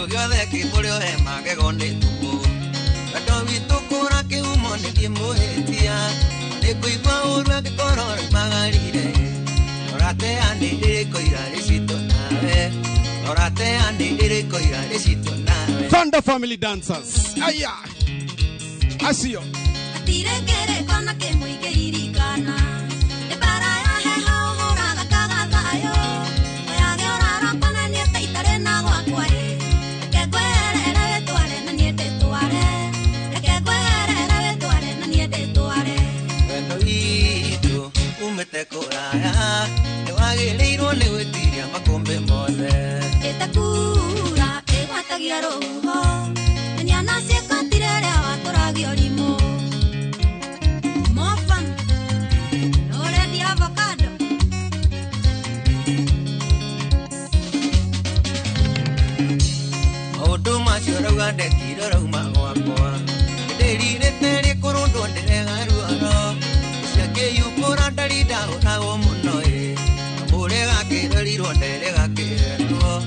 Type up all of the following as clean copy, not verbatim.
giothe kimurio he magegone tumo Kado witukura ke umone kimuhetia Nikuigwa urwa kikorora magarire Norate ane irikoira rishito nawe Norate ane irikoira rishito nawe Thunder Family Dancers. Aya. Asio. Tirekere kona ke muike irikana E para ya he hao hora da kagatayo Oya georara kona niete itare na wakware Eke kwere na vetuare na niete tuare Eke kwere na vetuare na niete tuare Wendo itu umete koraya Newagiriro ni wetiria makombe mothe Ete kura e watagia roho Nyana se kantirere awatoragi orimo More fun No ready avocado Maundu macio rauga ndekire rauma gwakwa Ndirire kurundo ndirega ruoro Ciake yukura ndarida unago muno Amurega kirerirwo nderega kiretwo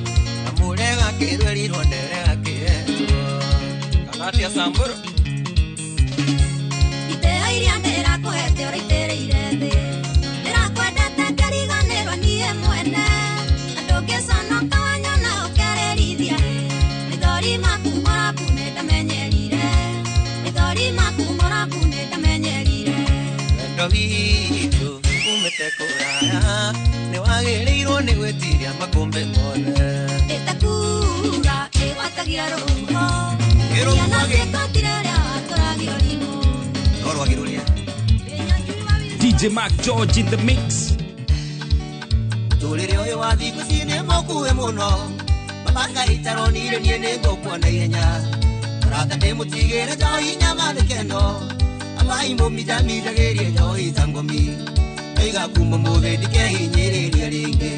Amurega kirerirwo nderega kiretwo Kanatia Samburu Ite airia ndera kohete ora itere irende Ndera kwendete ngariganirwo nie mwene Andũngĩcona kawanyona ũkererithia Mĩthori maku moraku nĩndamenyerire Mĩthori maku moraku nĩndamenyerire Wendo witũ umĩte kũraya Nĩwagĩrĩirwo nĩ gwĩtiria makũmbĩ mothe Ĩtakura ĩgwatagia rũhuho Ciana ciĩkotire ũrĩa watũragio rimo Norwagirulia DJ Mac George in the mix. Tulire oyo wa thiku cine mokuwe muno Mabanga itaronire nie nĩngũkua na ihenya Rata ndĩmũtigĩre njohi nyama nĩ keno Amai mũminjaminjagĩrie njohi ta ngomi Oiga kuma mũthĩ ndikehinyĩrĩria rĩngĩ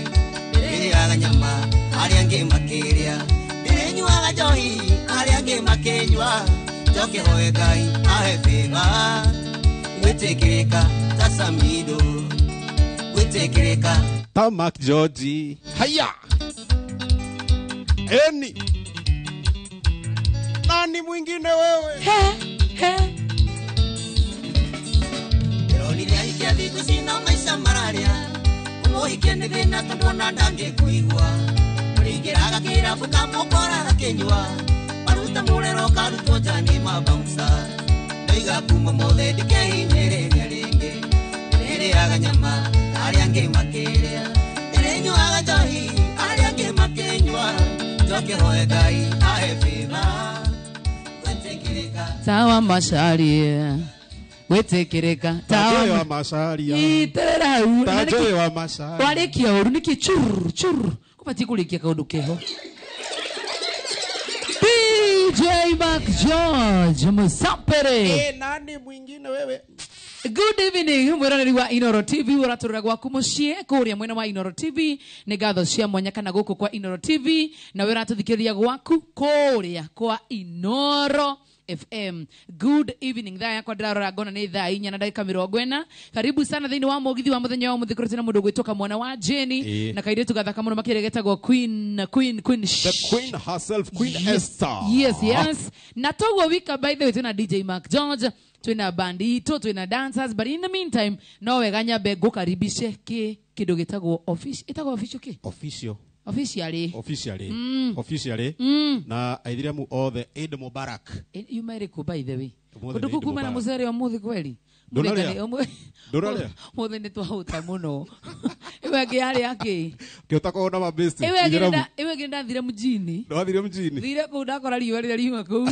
Ndĩrĩaga nyama arĩa angĩ makĩrĩa Ndĩrĩnyuaga njohi arĩa angĩ makĩnyua Njoke hoe Ngai ahe bĩga Gwĩtĩkĩrĩka ta Samido Gwĩtĩkĩrĩka Ta Mac George. Haya. Eni. Nani mwingine wewe? Ndĩronire aikia thikũ cina maica mararia Ũmũhikia nĩ thĩna tondũ ona ndangĩkũigua Mũringĩraga kĩrabu kamũkora gakĩnyua Maruta mũrero karutwo nja nĩ mabouncer Ndoiga kuma mothe ndikehinyĩrĩria rĩngĩ Ndĩrĩaga nyama arĩa angĩ makĩrĩa Ndĩrĩnyuaga njohi arĩa angĩ makĩnyua Njoke hoe Ngai ahe bĩga Gwĩtĩkĩrĩka Tawa Macharia Gwĩtĩkĩrĩka Tajoy wa Macharia. Iterau Tajoy wa Macharia. Warekia ũru nĩkĩ chur Kũbatiĩ kũrĩkia kaũndũ keho DJ Mac George Musapere. Nani mwingine wewe? Good evening, mweranĩri wa Inoro TV ũratũrĩra gwaku mũciĩ kũrĩa mwena wa Inoro TV nĩ ngatho cia mwanya kana gũkũ kwa Inoro TV na wĩra tũthikĩrĩria gwaku kũrĩa kwa Inoro FM. Good evening. Thaa yakwa ndĩrarora ngona nĩ thaa 4 na ndagĩka 40. Karibu sana thĩinĩ wa mũgithi wa mũthenya wa mũthĩ kũrĩ na mũndũ gwĩtũka mwana wa Jenny na kairĩtu gathaka mũno makĩregetagwo Queen The Queen herself, Queen Esther. Yes. Na togo wika by the way tuna DJ Mac George, tuna bandito, tuna dancers, but in the meantime no wega nyambe ngũkaribishe kĩndũ gĩtagwo official. Ĩtagwo official kĩ? Officially. Na aithira mu othe Eid Mubarak. You might go by the way. Kutuku kuma na muzere wa muthi kweli. Donalia. Muthi ni twahuta muno. Iwe ngiari yake. Kiota kuona mabesti. Iwe ngenda thire mjini. Ndathire mjini. Thire ku ndakora riwa riuma ku.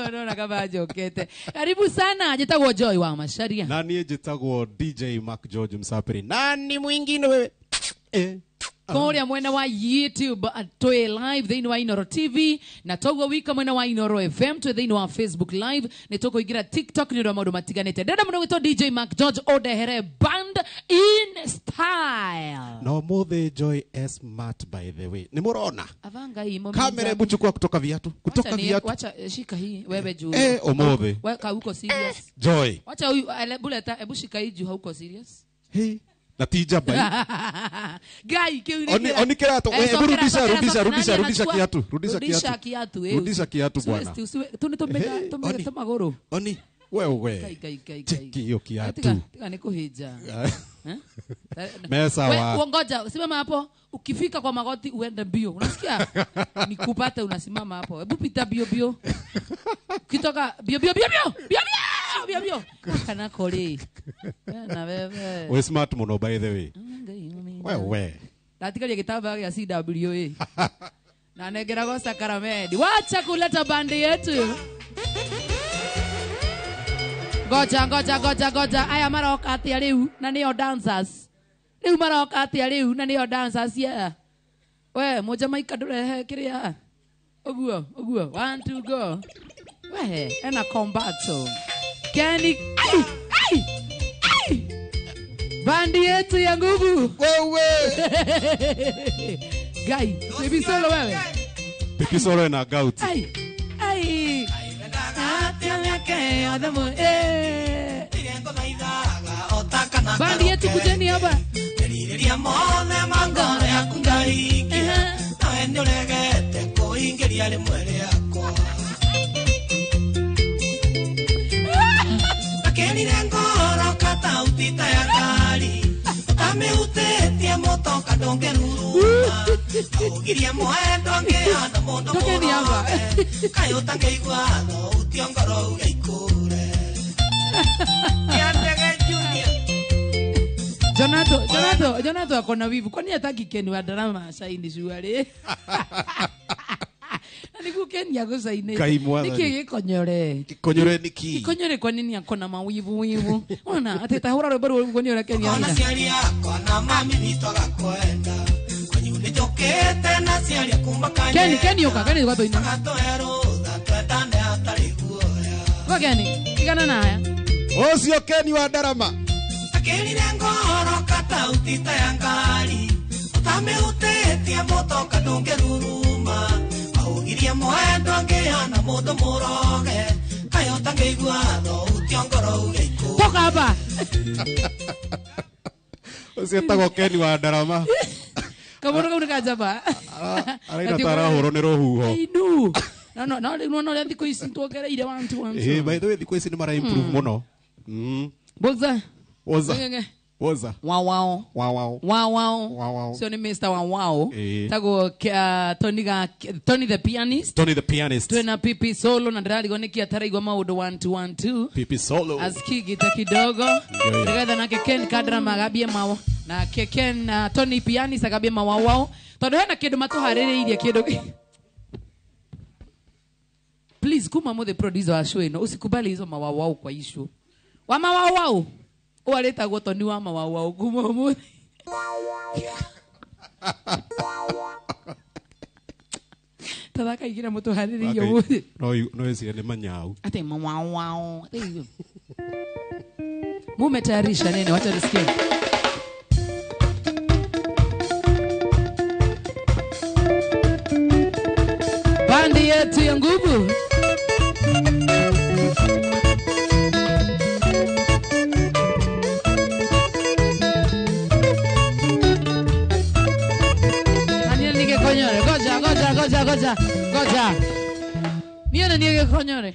Ndona kama jokete. Karibu sana njitagwo Joy wa Macharia. Nani njitagwo DJ Mac George Musapere. Nani mwingine wewe? Kũrĩa mwena wa YouTube twĩ live thĩinĩ wa Inoro TV na toguo wika mwena wa Inoro FM twĩ thĩinĩ wa Facebook live nĩ tũkũingĩra TikTok nĩ ũndũ wa maũndũ matiganĩte. Ndĩrenda mũno gwĩtwo DJ Mac George Odehere Band in Style. No mũthĩ Joy smart by the way. Nĩ mũrona? Avanga hii mimi. Kamera hebu chukua kutoka viatu. Kutoka viatu. Wacha shika hii wewe juu. Omothe. Wewe uko serious? Joy. Wacha huyu buleta hebu shika hii juu hauko serious? Hey. Na tija bai. Gai kiu Oni kirato. Rudisha kiatu. Rudisha kiatu bwana. Tumega magoro. Oni wewe. Cheki hiyo kiatu. Tika nikuhija. Mesa wa. Ngoja, simama hapo. Ukifika kwa magoti uende bio. Unasikia? Nikupate unasimama hapo. Hebu pita bio. Kitoka bio. Kana kole. Na wewe. We smart muno by the way. Wewe. Natikalia kitaba ya CWA. Na negera go Sakaramedi. Wacha kuleta bandi yetu. Goja. Aya maroka atia riu na nio dancers. Riu maroka atia riu na nio dancers yeah. We moja maika durehe kiria. Oguo. 1 2 go. We ena combato. Kenny ai. Bandi yetu ya nguvu. Wewe. Gai, baby solo wewe. Pipi solo na gout. Ai. Bandi yetu kujeni hapa. Tokeni hapa. Jonato akona wivu. Kwani hataki Ken wa drama saini shuari? Niku Ken yago saini. Niki gikonyore. Konyore niki. Konyore kwa nini akona mawivu? Ona ateta hura robo konyore Ken ya. Ona siari yako na mami nitoka kwenda. Kwenye unijokete na siari kumbaka. Ken yoka kwa toina. Katoero da twetane hatari kuoya. Kwa Ken igana naya. Osio Ken wa darama. Akeli ngoro kata utita yangari. Utame utetia moto kadonge ruruma. Augiria moendo angeana modo moroge. Kayo tange iguado utiongoro ugeiko. Toka hapa. Osio tago Ken wa darama. Kamono unikajaba. Araina tara horo ni rohuho. Ainu. No, ndiko isi tuogereire 1 2 1. By the way ndiko isi ni mara improve muno. Boza. Oza. Wow. So ni Mr. Wow. Tago Tony the pianist. Tuna Pipi solo na ndali goneki atarigwa maudo 1 2 1 2. Pipi solo. Askigi kidogo. Tegada na Ken kadra magabie mawo. Na Ken Tony pianist agabie mawo. Todo hena kido matuhaririirie kido. Please kuma mo the producer wa show ino usikubali hizo mawawao kwa issue. Wa mawawao. Waleta goto ni wa mawawao kuma mo. Tadaka igira mutu hariri yo. No esi ni manyau. Ate mawawao. Mumetayarisha nini? Wacha nisikie. Bandi yetu ya nguvu. Daniel nige konyore. Goja. Niene nige konyore.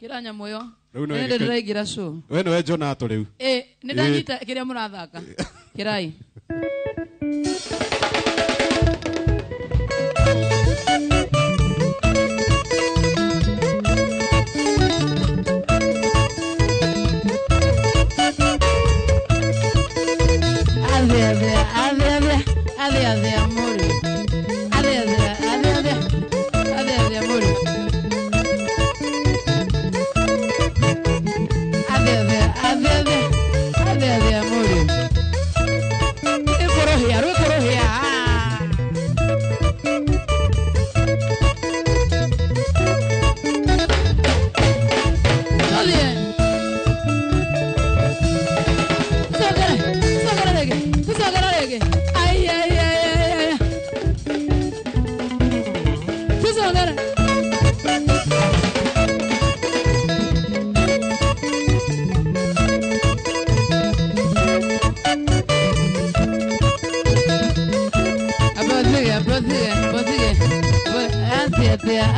Kiranya moyo. Nende dirai gira show. We Jonato riu. Nindanyita kiria murathaka. Kirai. Ade amor. Ade amor. Ade amor.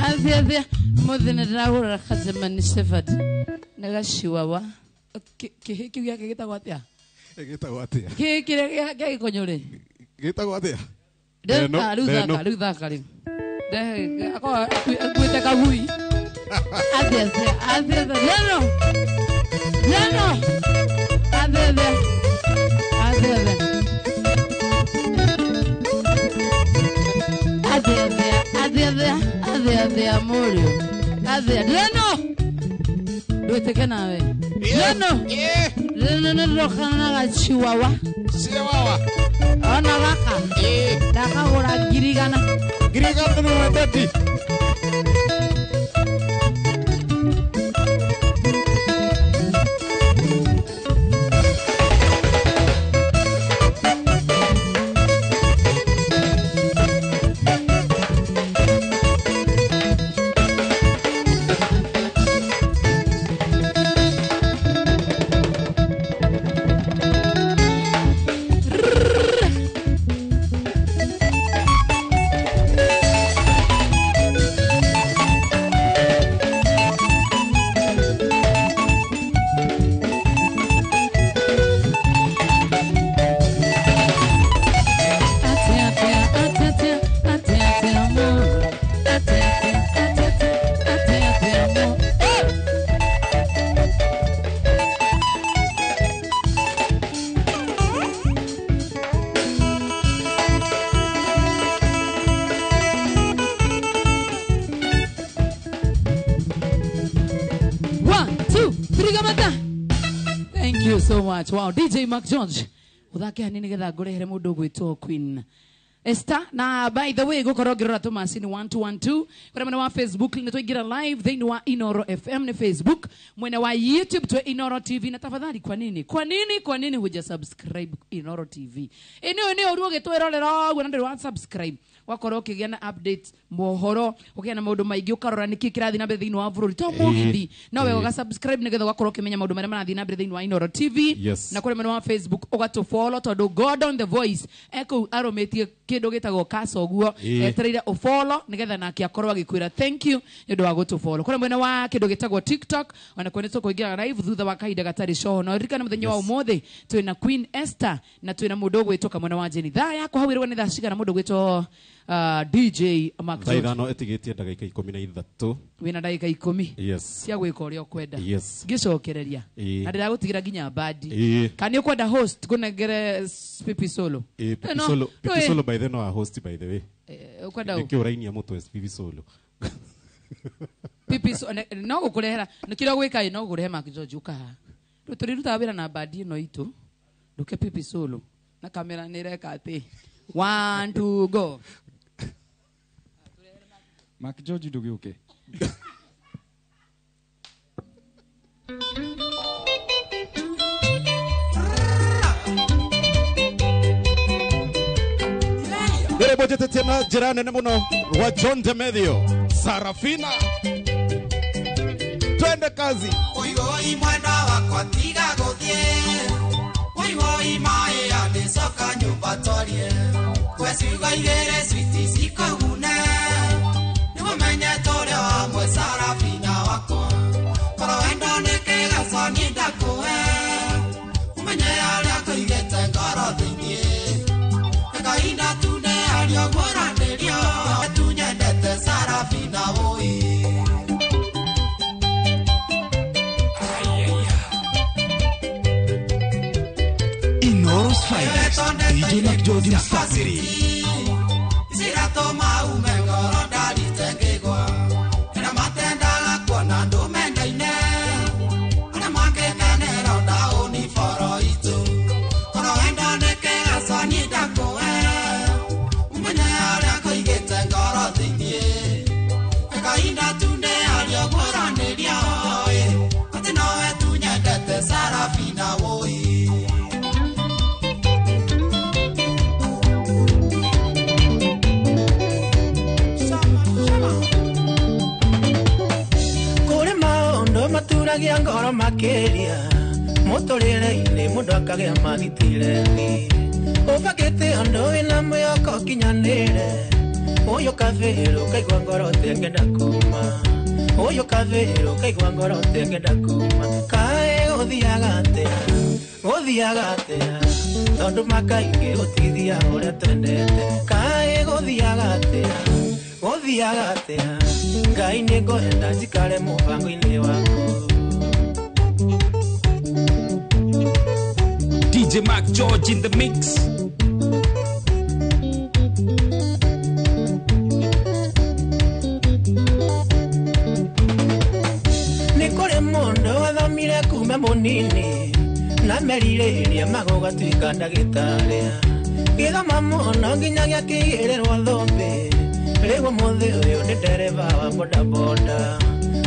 Athia muthina ndahura khazemani Shepherd nagashiwawa kihikiu yake gitagwo atia Gitagwo atia kire gikonyore Gitagwo atia Riu thaka riu akuite kagui athia Athia Morio Athia Leno Duiteke nawe Leno nirokana na chihuahua Ona gaka Ndakagura girigana no matati 1, 2, 3 gamata. Thank you so much. Wow, DJ Mark George. Uthake hanini getha ngurehere mundu gwitwo Queen Esther. Na by the way, gukorwo ngirora tumasini 1212 kwa mwena wa Facebook ni tuingira live thini wa Inoro FM ni Facebook, mwena wa YouTube tu Inoro TV. Na tafadhali kwa nini huja subscribe Inoro TV? Eneo uruo gitwerorera gwa ndiri wa subscribe wakorwo ukigia na updates mohoro ukigia na maundu maingi ukarora niki kirathi na mbere thini wa bururi to mugithi no we uga subscribe nigetha wakorwo ukimenya maundu maria marathi na mbere thini wa Inoro TV. Na kuri mwena wa Facebook ugato follow tondu God on the Voice eko arometie kindu gitagwo kasoguo etereire o follow nigetha nake akorwo agikwira thank you ndu wa gutu follow. Kuri mwena wa kindu gitagwo TikTok ona kwenetwo kuingira live thutha wa kahinda gatari show no rikana muthenya wa umuthi twina Queen Esther na twina mundu gwitoka mwena wa Jenny tha yako hawirwa ni tha cigana mundu gwitwo DJ Mark George. Thaithano etigetie ndagika 13 wina ndagika 10 yes cia gwika uria ukwenda yes ngicokereria na ndiragutigera ginya badi kani ukwenda host kunengere Pipi Solo Pipi Solo by the no a host by the way ukwenda nikio rainia mutu Pipi Solo Pipi Solo no gukurehera nikira gwika no gurehe Mark George ukaha turiruta wira na badi no itu nduke Pipi Solo na kamera nireka ati 1 2 go Mark George ndugiuke Dere bojete tena jirani ne muno wa John Demedio Sarafina twende kazi Oigoi mwana wakwa tiga guthie Oigoi mae adesoka nyumba twarie Kwesiuga igere switi sikogune Nimumenye tore wa mwe Sarafina wakwa Koro wendo nikega soni ndakuwe Umenye aria kuigete ngoro thinie Kaina tune ario moranerio Tunyendete Sarafina woi Inoro's finest, DJ Mark George Msafiri. Zirato maume ngoro ndari tengegwa Ena matenda kwa na ndomenda ine Ana makene ronda uniforo itu Kono enda nekega soni ndakoe Umenye aria kuigete ngoro thinie Eka inda tunde ario moranerio Ati noe tunyendete Sarafina woi maturagia ngoro makiria muturire-ini mundu akagia mathitire-ini ubagite andu wina mwihoko kinyanire Oyo kavero kaigwa ngoro tengenda kuma. Oyo kavero kaigwa ngoro tengenda kuma. Kae gothiaga atia tondu makaingi gutithia uria twendete. Kae gothiaga atia Ngai ni ngwenda njikare mubango-ini waku. DJ Mark George in the mix. Nikore mondo wathomire kuma munini na merire magoga twika ndagitaria. Githoma muno nginyagia kigirerwo thombe. Rigo muthe uyu ni dereva wa bodaboda.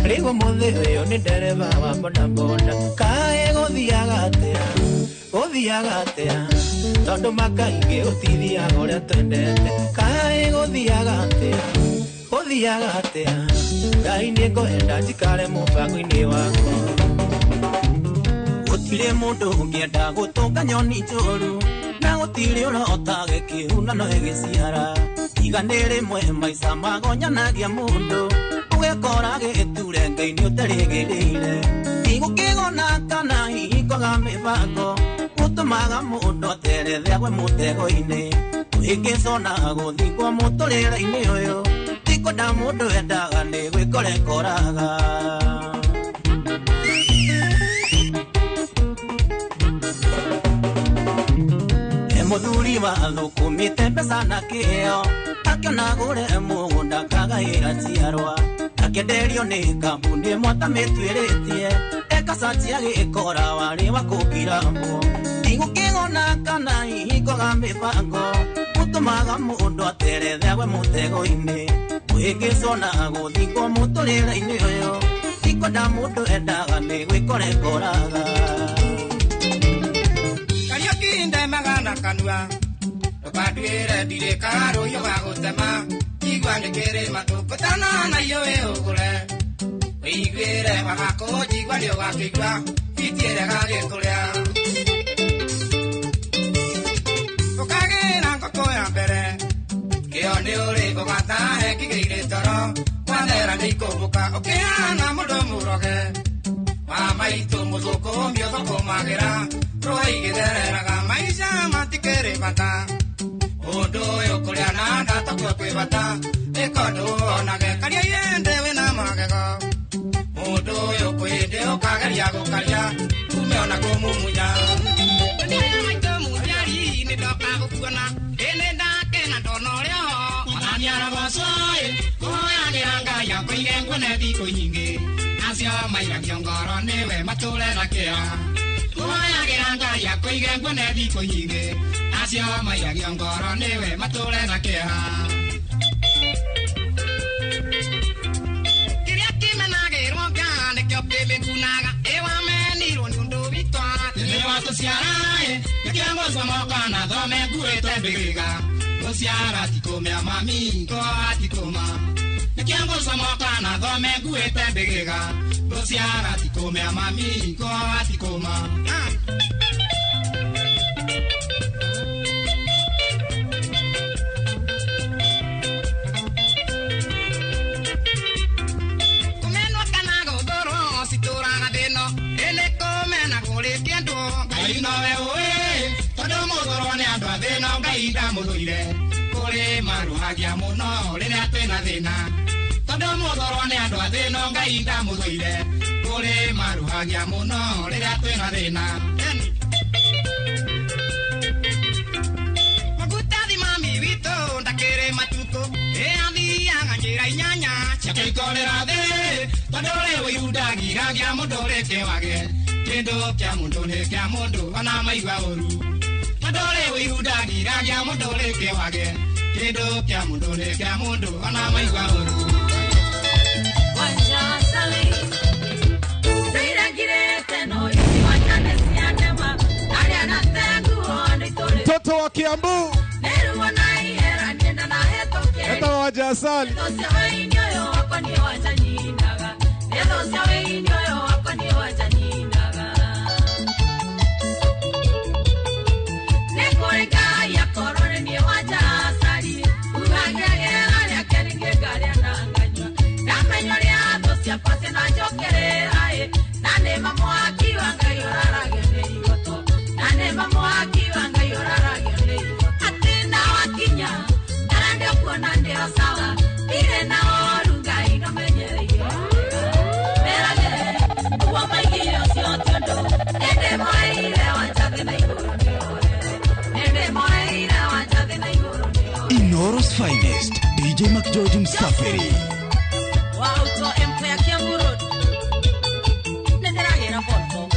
Rigo muthe uyu ni dereva wa bodaboda. Kae gothiaga atia tondu makaingi utithia uria twendete. Kae gothiaga atia Ngai ni ngwenda njikare mubango-ini waku. Gutire mundu ungienda gutunga nyoni njuru na gutire urota gikiuna no giciara. Igane rimwe maica magonyanagia mundu ugekora giture Ngai ni utarigirire. Igukigona kana hikoga mibango utumaga mundu aterethia gwe mutego-ini. Ingicona guthingwo muturire-ini uyu tikwenda mundu endaga ni gwikorekoraga. Muthuri wathukumite mbeca na kio akiona gure mugunda kagaira njiarwa. Akenderio ni kambuni imwe atamitwiritie ekacanjia gikora wari wa kugiramwo. Igukigona kana hikoga mibango utumaga mundu aterethia gwe mutego-ini. Ingicona guthingwo muturire-ini uyu tikwenda mundu endaga ni gwikorekoraga. Kinde magana kanua Tukadwire dire karo yo agutema Igwa ngekere matukutana na yo ugure Igwire magako jigwa lyo gakigwa Itiere gage kurea Tukagina ngoko ya mbere Kio ni uri ugatahe kigire toro Wanera nikubuka Okeana mudo muroge Mama itu muzuko mio thoko magira Roi githereraga maisha matikere bata Undu uyu kuria na ndata kwe bata Ikondo onage karia yende wina magego Undu uyu kwende ukageria gukaria Umeona kumumunya Ndiyo maito mujari ni doka gukuona Ene ndake na dono leo Wananiara bosoi Kuhoya niranga ya kuige ngwene thiko nyingi Asio mairagio ngoro niwe maturera kia Kuhoya Ngai akuige ngwene thiko nyingi acio mairagio ngoro niwe maturera kieha Kiria kimenagirwo kia nikio kimikunaga iwamenirwo ni undu witwa Nini watuciara nikio ngocwa moka na thome nguite mbigiga Guciara tikumia mami ngo atikuma Nikio ngocwa moka na thome nguite mbigiga Guciara tikumia mami ngo atikuma Muthurire kuri maruhagia muno riria twina thina tondu muthoro ni andu athina Ngai ndamuthurire kuri maruhagia muno riria twina thina Magutathi mami witu ndakiri matuko athiaga njira inyanya ciake ikorera thi tondu ri wiyundagiragia mundu rike wage kindu kia mundu ni kia mundu ona maigua uru Madole wihudagiragia mundu rike wage kindu kia mundu ni kia mundu ona maigua uru Wanja sali Zairagirete no isi wanyane sianema Ariana tengu oni tole Mtoto wa Kiambu Neru wanai hera nienda na hetoke Eta waja sali Nedosia weini oyo wako ni waja ninaga Nedosia weini oyo wako ni waja ninaga Nekorega ya korone ni waja sali Uhagira kuona ndio sawa ile na orunga inomenyereyo merale kwa maigio sio tondo ende moire wanjage na igoro ende moire wanjage na igoro Inoro's finest DJ Mac George Msafiri wow to empe ya Kiambu Road nenderagera porto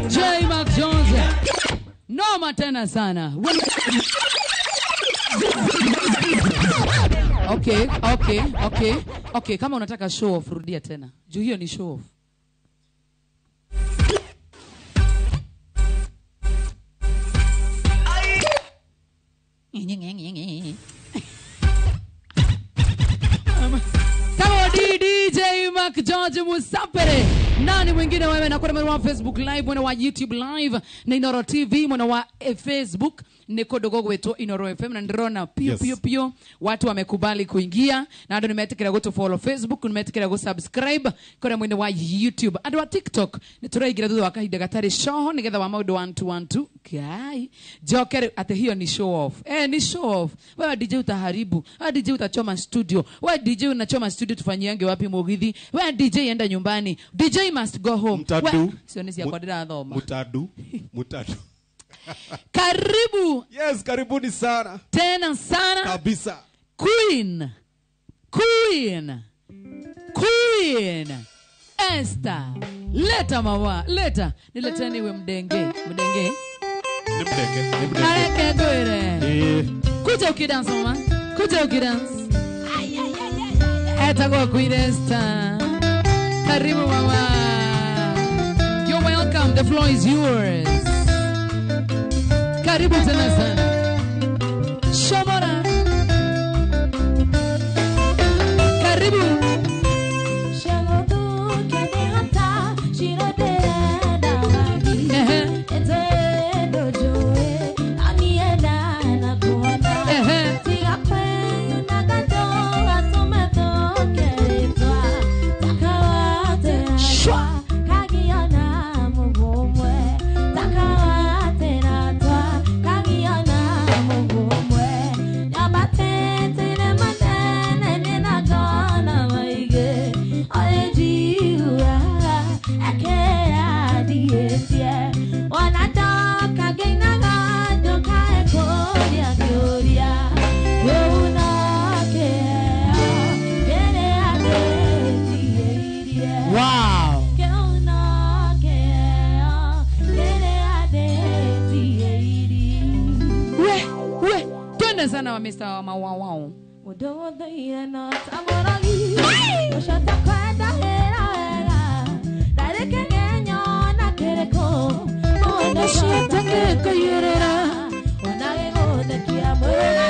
DJ Mark Jones. Noma tena sana. Okay. Kama unataka show off, rudia tena. Juu hiyo ni show off. Kama DJ Mark George Musapere. Nani mwingine wewe na kwa mwana wa Facebook live, mwana wa YouTube live, na Inoro TV, mwana wa Facebook, niko dogogo wetu Inoro FM, na ndirona pio watu wamekubali kuingia, na ndo nimetikira go to follow Facebook, nimetikira go subscribe kwa mwana wa YouTube, ando wa TikTok niturayigira thutha wa kahinda gatari show nigetha wa maudo 1 kai Joker ate hiyo ni show off. Ni show off. Wewe DJ utaharibu, wewe DJ utachoma studio, wewe DJ unachoma studio tufanyiange wapi Mugithi, wewe DJ enda nyumbani, DJ must go home. Sionesi ya kwa dada dhoma. Mutadu. Karibu. Yes, karibuni sana. Tena sana. Kabisa. Queen Esther. Leta mama, leta. Nileteni we mdenge. Ni mdenge. Nareke goire. Kuja ukidance mama. Kuja ukidance. Eta go Queen Esther. Karibu mama. You're welcome. The floor is yours. Karibu tena sana. Shomora. Karibu. Sana wa Mr. Mawawao. Mudo the yana tamoragi. Oshata kwenda hera. Dare kenyo na kereko. Mudo shita keko yurera. Onage go de kia mura.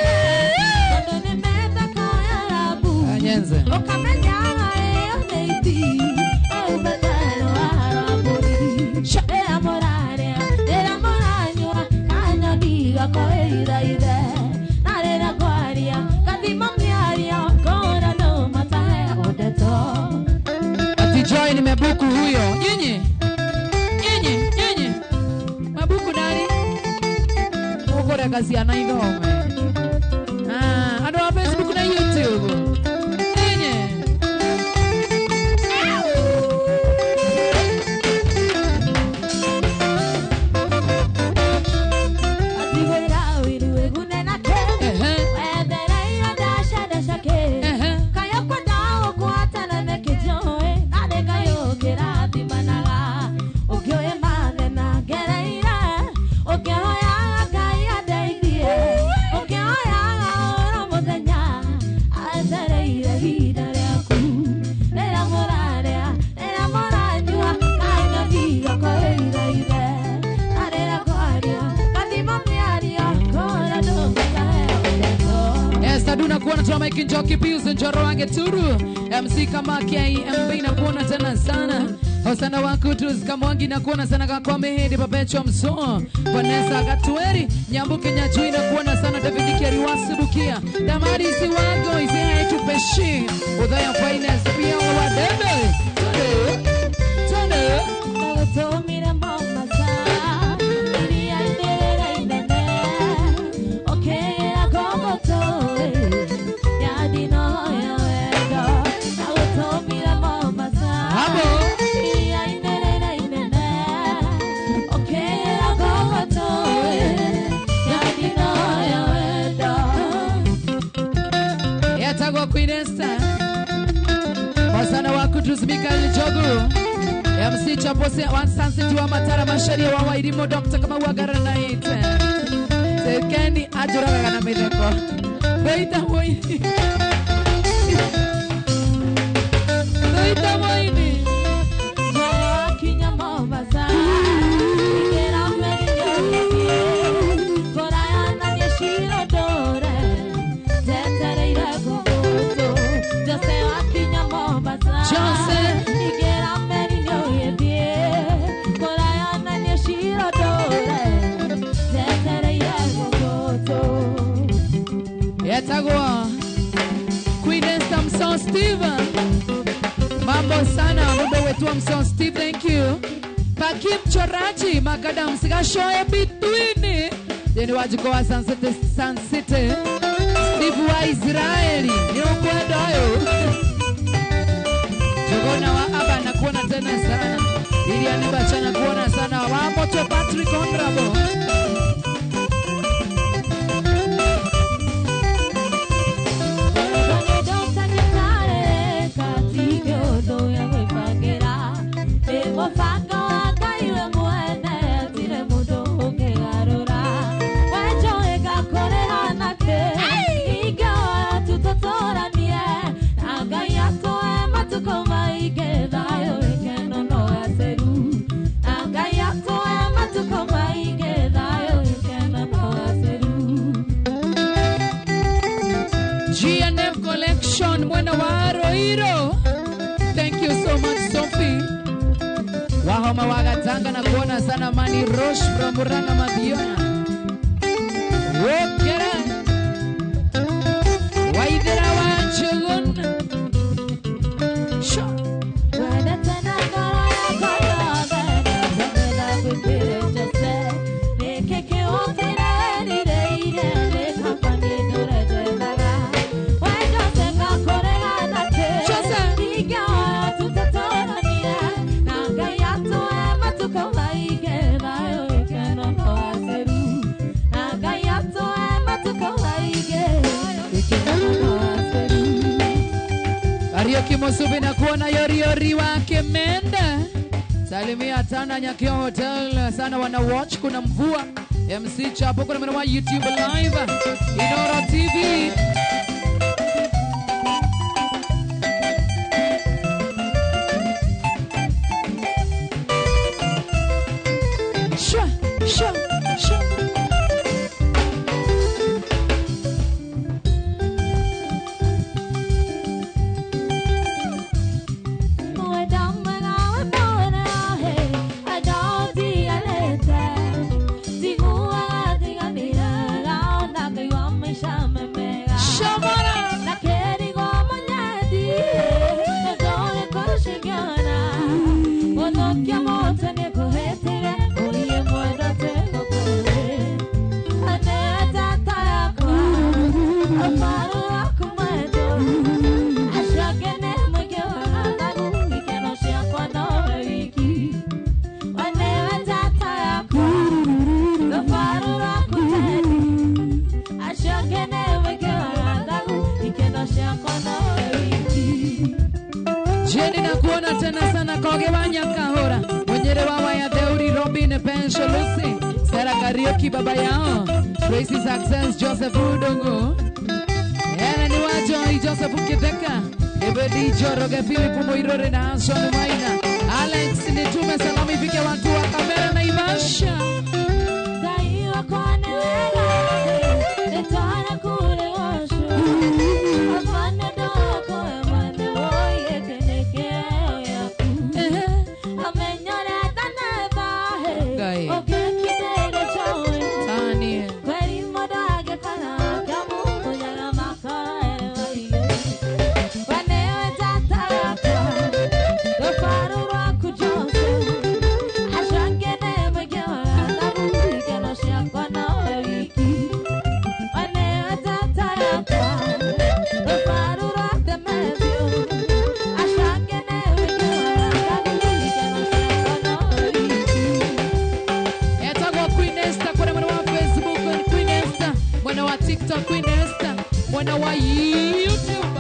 Mudo ne meta kaya rabu. Anyenze. Okamenya e neiti. O badalo arabu. Shae amorare. Era moranyo. Kanya diga ko ira ira. Joy ni Mabuku huyo. Nyinyi. Mabuku nani? Ukora kazi ya naidome. Ado wa Facebook na YouTube. Nyinyi. Saduna kuona tuwa Mike Njoki Pius Njoro wange turu MC kama KMB na kuona tena sana Hosana wakutus kamwangi na kuona sana kwa mehedi Papecho Msoa Vanessa Gatueri Nyambuke Nyajui na kuona sana David Kiariwasi Bukia Damari Siwago isi haitupeshi Udhaya Finance pia wa Debe Tone Nagotomira mama saa Ili aindere indene Okay agogotoe Queen Esther. Wasana wa Kudus Mikael Jogu. MC Chapose Wansansi Tuwa Matara Masharia wa Wairimo Dr. kama wagara na ite. Sekeni ajura kana medeko. Beita moini. Beita moini. Jawa kinyamo basa. Ikera merinyo. Koraya na yeshiro dore. Tetere ira kubuto. Jose wa kinyamo basa. Jose. Ikera merinyo yedie. Koraya na yeshiro dore. Tetere ira kubuto. Yetagwa Queen Esther Mson Steve. Mambo sana muda wetu wa Mson Steve, thank you. Pakim Chorachi Makadam Sigashoya Bitwini Deni wajiko wa Sun City Steve wa Israeli Niukwenda yo Jogona wa Aba na kuona tena sana Ili anibachana kuona sana Wa moto Patrick Ondrabo. GNF Collection, Mwana wa Roiro. Thank you so much, Sophie. Wahoma wagatanga na kuona sana Mani Roche from Muranga Madiona. Wokera. Waidera wa Chogun. Sure. Kimosubi na kuona yori wake menda. Salimia tana Nyakio Hotel sana wana watch kuna mvua. MC Chapo kuna mwana wa YouTube live. Inoro TV. Sure. Jeni na kuona tena sana Koge Wanyakahora Mwenyere wawa ya Theuri Robin Pensho Lucy Sarah Karaoke baba yao Tracy Success Joseph Udongo Yana ni wajo Joseph Ukideka Ebedi Joroge Philip Moirore na Anson Maina Alex nitume salamu ifike watu wa kamera na Ivasha Daiwa kone wega Netana kule washu Afane doko emane oye kenekeo yaku Amenyole tanebahe Gai. Oke kidere chowe Tani Kweri modage kana Kamu monyara makara ere waiye Wanewe tata yaka Dofaru waku jose Ashangene megewa Lagu ikeno shiakwa na wiki Wanewe tata yaka Dofaru wakte mebio Ashangene megewa Lagu ikeno shiakwa na wiki Etagwa Queen Esther kwa mwana wa Facebook Queen Esther, mwana wa TikTok Queen Esther, mwana wa YouTube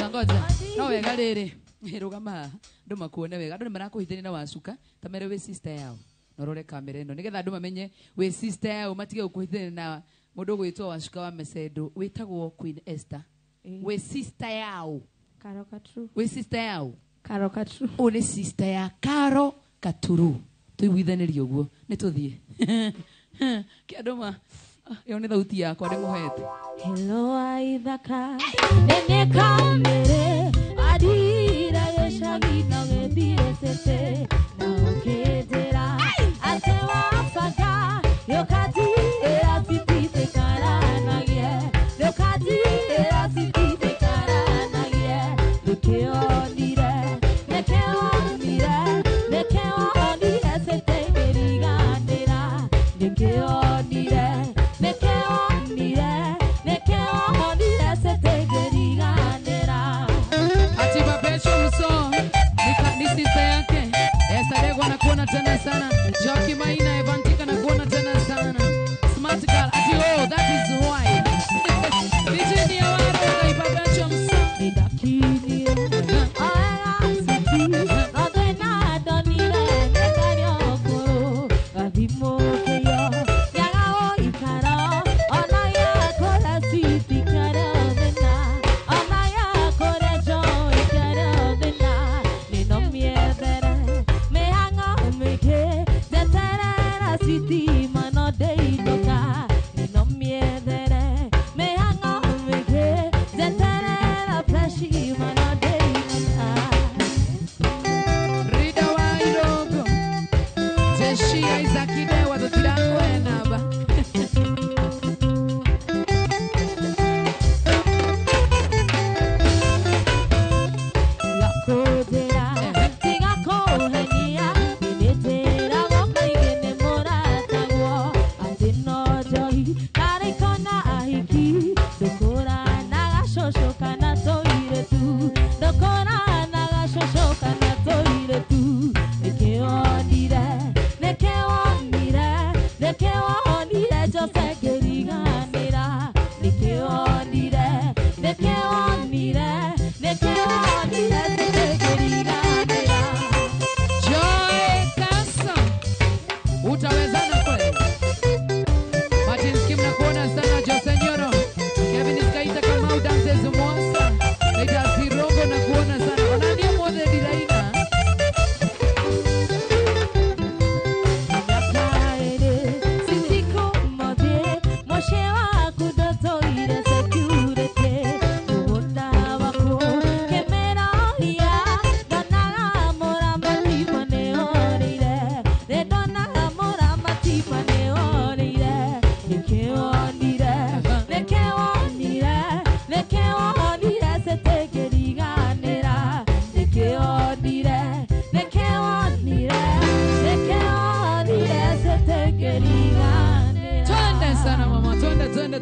ngoja no wega riri rugama ndu makuone wega ndu marakuhithania na wacuka tamere we sister yao norore kamera ino nigetha ndu mamenye we sister yao matige gukuhithania na mundu gwitwo wacuka wa Mesedo witagwo Queen Esther we sister yao Karo Katuru we sister yao Karo Katuru one sister ya Karo Katuru tuiguithanirie uguo nituthie kianduma yone thauti yakwa ndi muhete hello aithaka nene kamere adira yeshagina webire sete na okedera atewa faka yokati atipite karanagie yokati atipite karanagie lukeonire nekeonire nekeonire sete meriganera nekeonire nekeonire nekeonire sete meriganera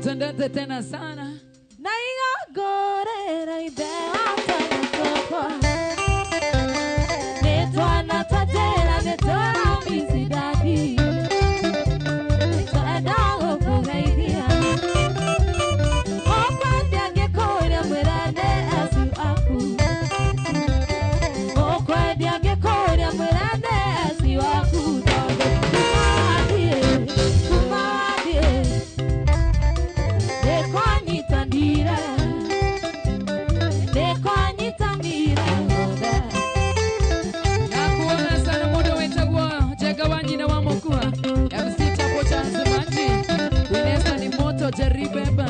tendete tena sana. Na igagorera idea kwa netwana tajera netwana misidadi netwana kugaidia okwenda ngekora mwerane asu aku okwenda ngekora mwerane asu aku Jeribeba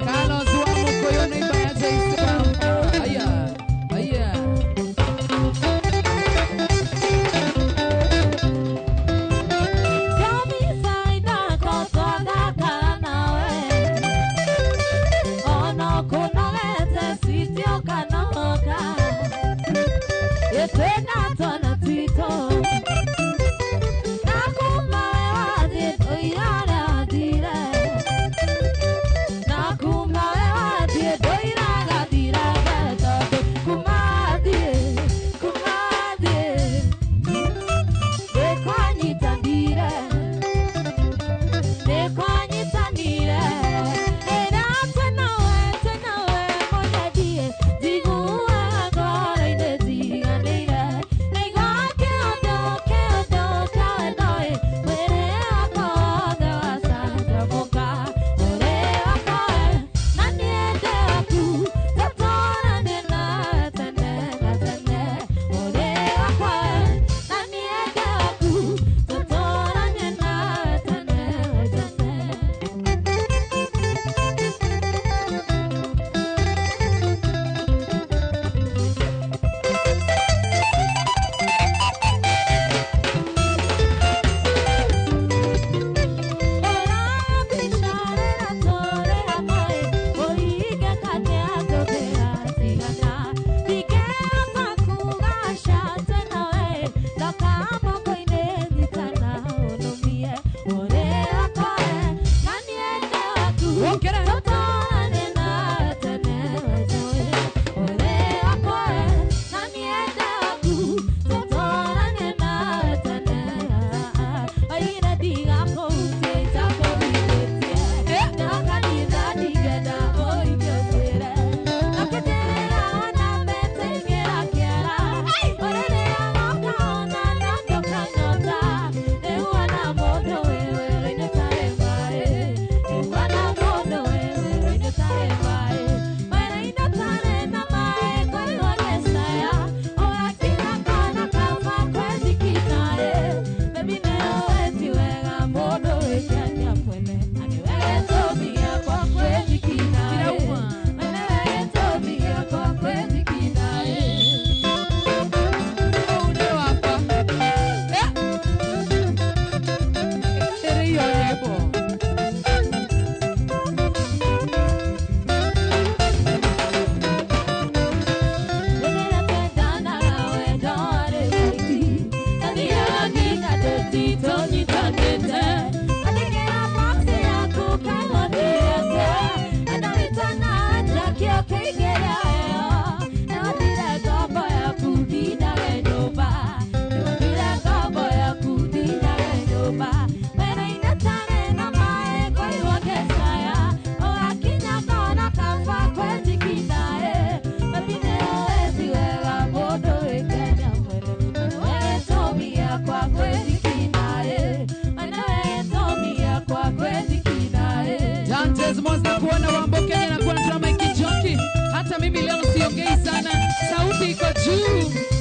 Carlos wa Mokoyo ni baya jaisiba aya aya Kami saida kotoda kanawe Ono kunolete sitio kanoka Etena tona tito Nakumawe wadi toyara dire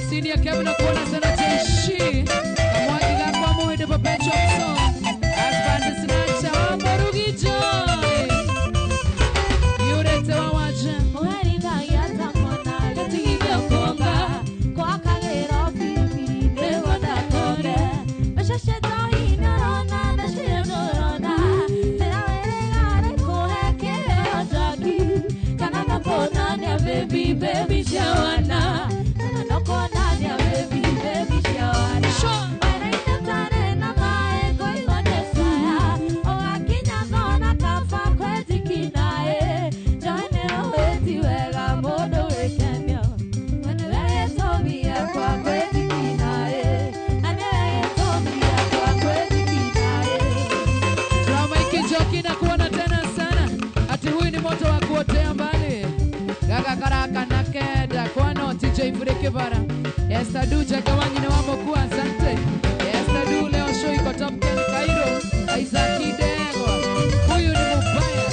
Senior Kevin Akona sana jeshi Mwagi kwa muhidi perpetual song Asbandi sinacha wa Morugi Joy Yurete wa waja Mwari na yata mwana Leti hivyo konga Kwa kagero pipi Dewa da kore Mesha sheto inarona Na sheto rona Tera wele gare kuheke Ojagi Kanaka kona nya baby baby shawana Kanaka kona nya baby baby Kibara. Esther Du Jagawanyi na wamo kuwa asante. Esther Du leo show iko Top 10 Cairo. Isaac Idego. Huyu ni Mubaya.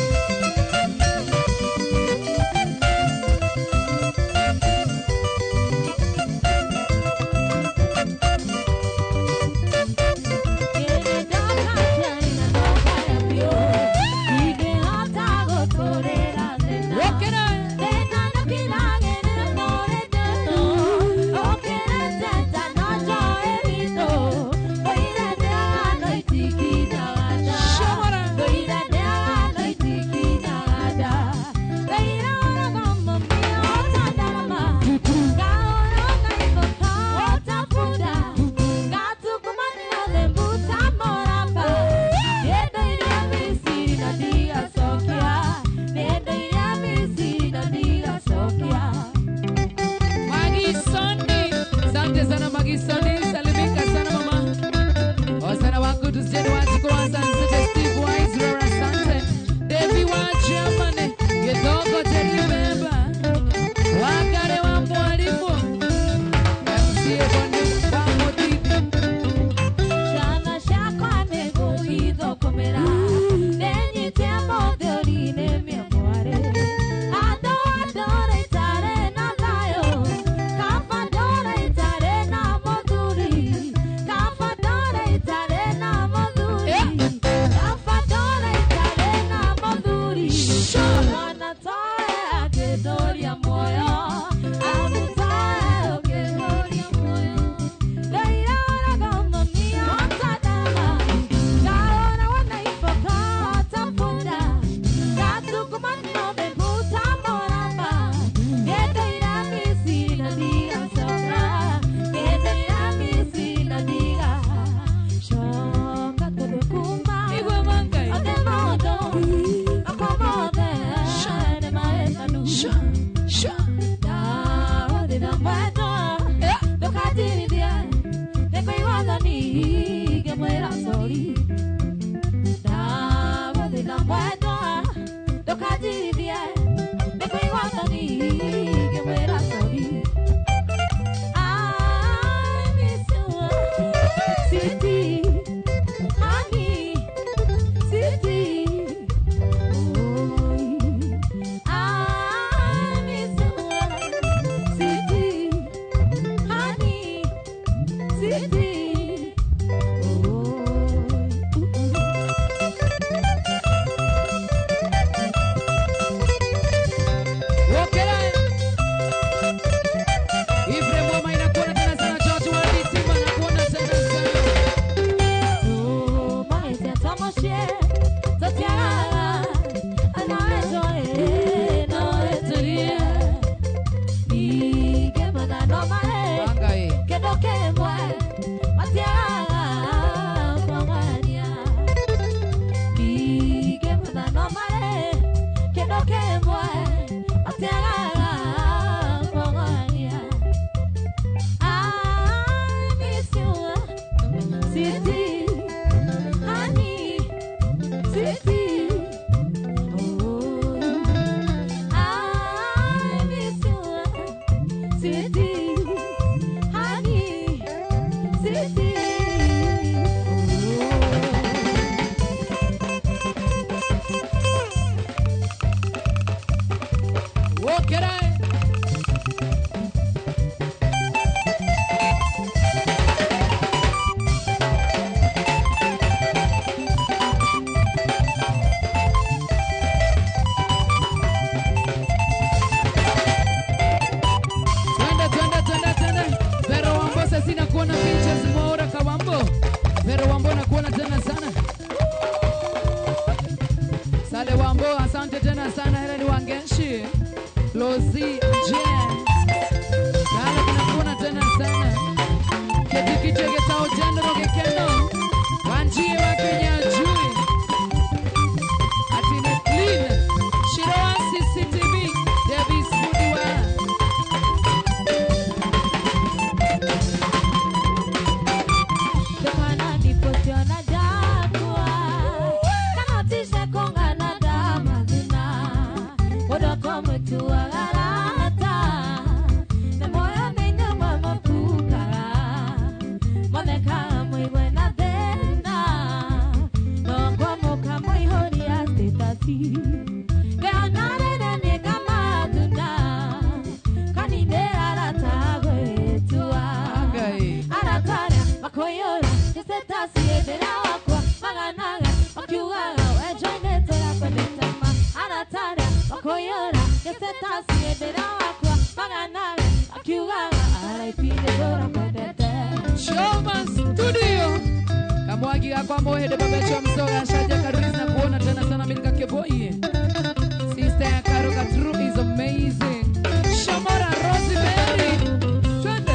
Mohe Babecho Msoga Shaja Karizna kuona tena sana Milka Keboye. Sister ya Karo Katru is amazing. Shamora Rosemary. Twende.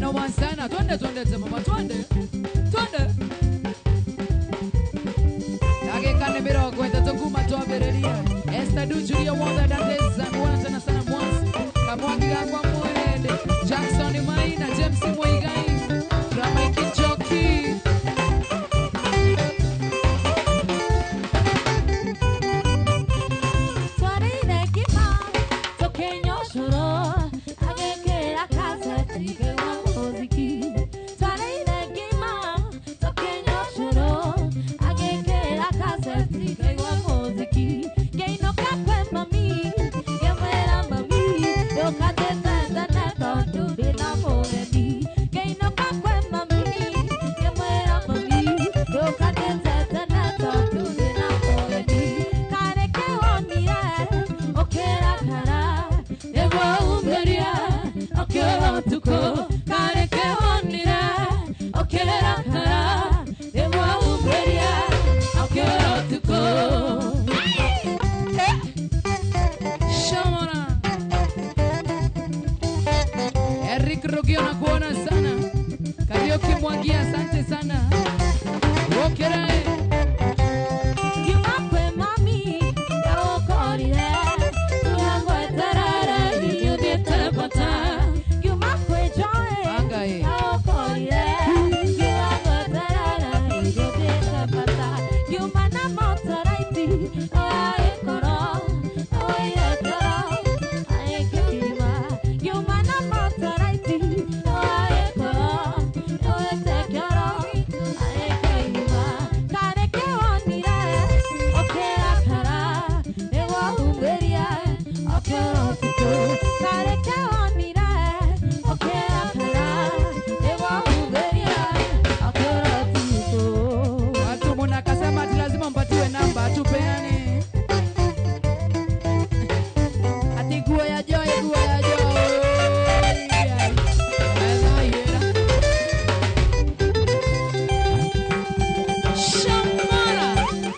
Noma sana. Twende mama, twende. Kane miro kwenda tokuma tuabereria. Esta du Julia Wanda Dantes anaona tena sana Mwasi. Kamwagi kwa mwende. Jackson Maina, James Mwigai. Drama Kichoki. Asante sana. Okere. Kimakwe mami, yaokorire. Tuhangwe tarara, yudite pata. Kimakwe joy, yaokorire. Tuhangwe tarara, yudite pata. Kiumana motaraiti, oae koro, oae koro, ae kima. Kiumana motaraiti, oae koro, oae tekero. Shamara.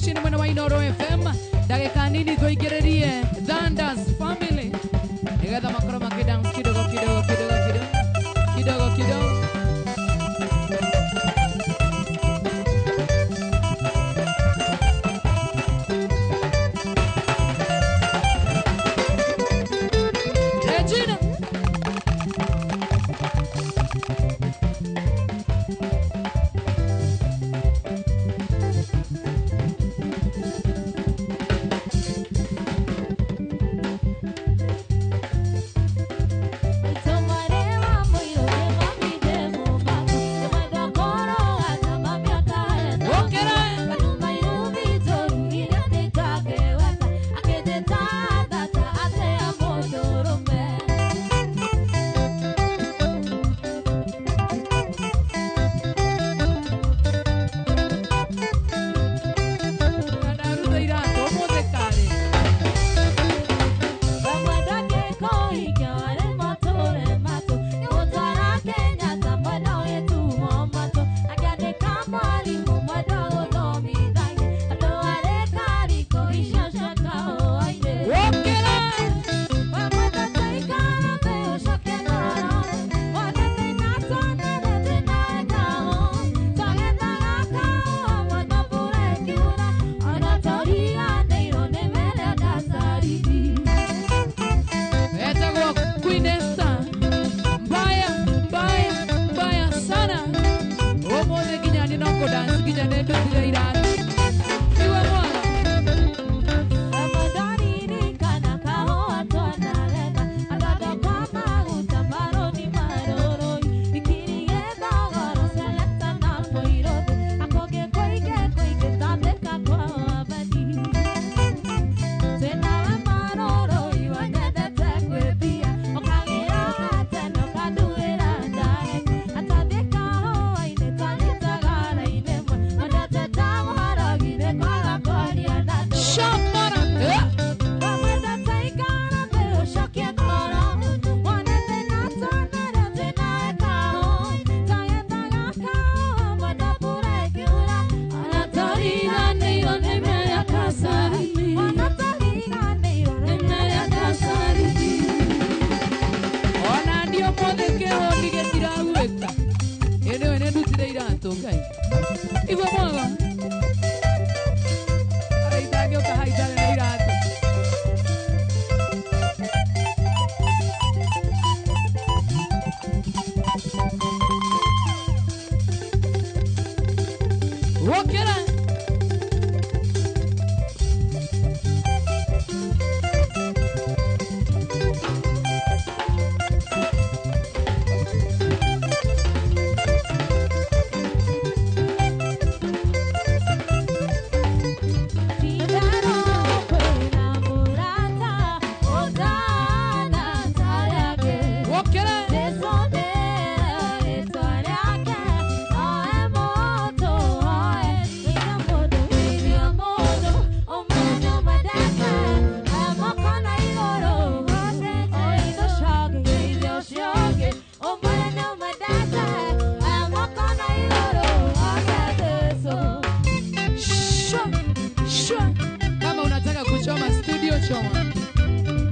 mushini mwena wa Inoro FM ndagika nini tuigererie Dandas family nigetha makoro makidance kidogo kidogo kidogo kidogo kidogo kidogo. Regina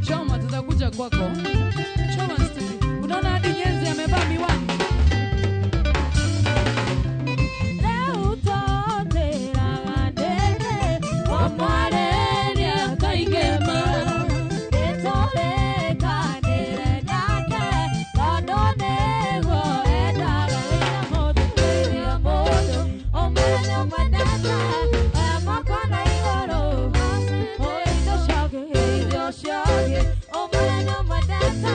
choma tutakuja kwako. Choma studio. Unaona hadi Nyenzi amevaa miwani. Oh,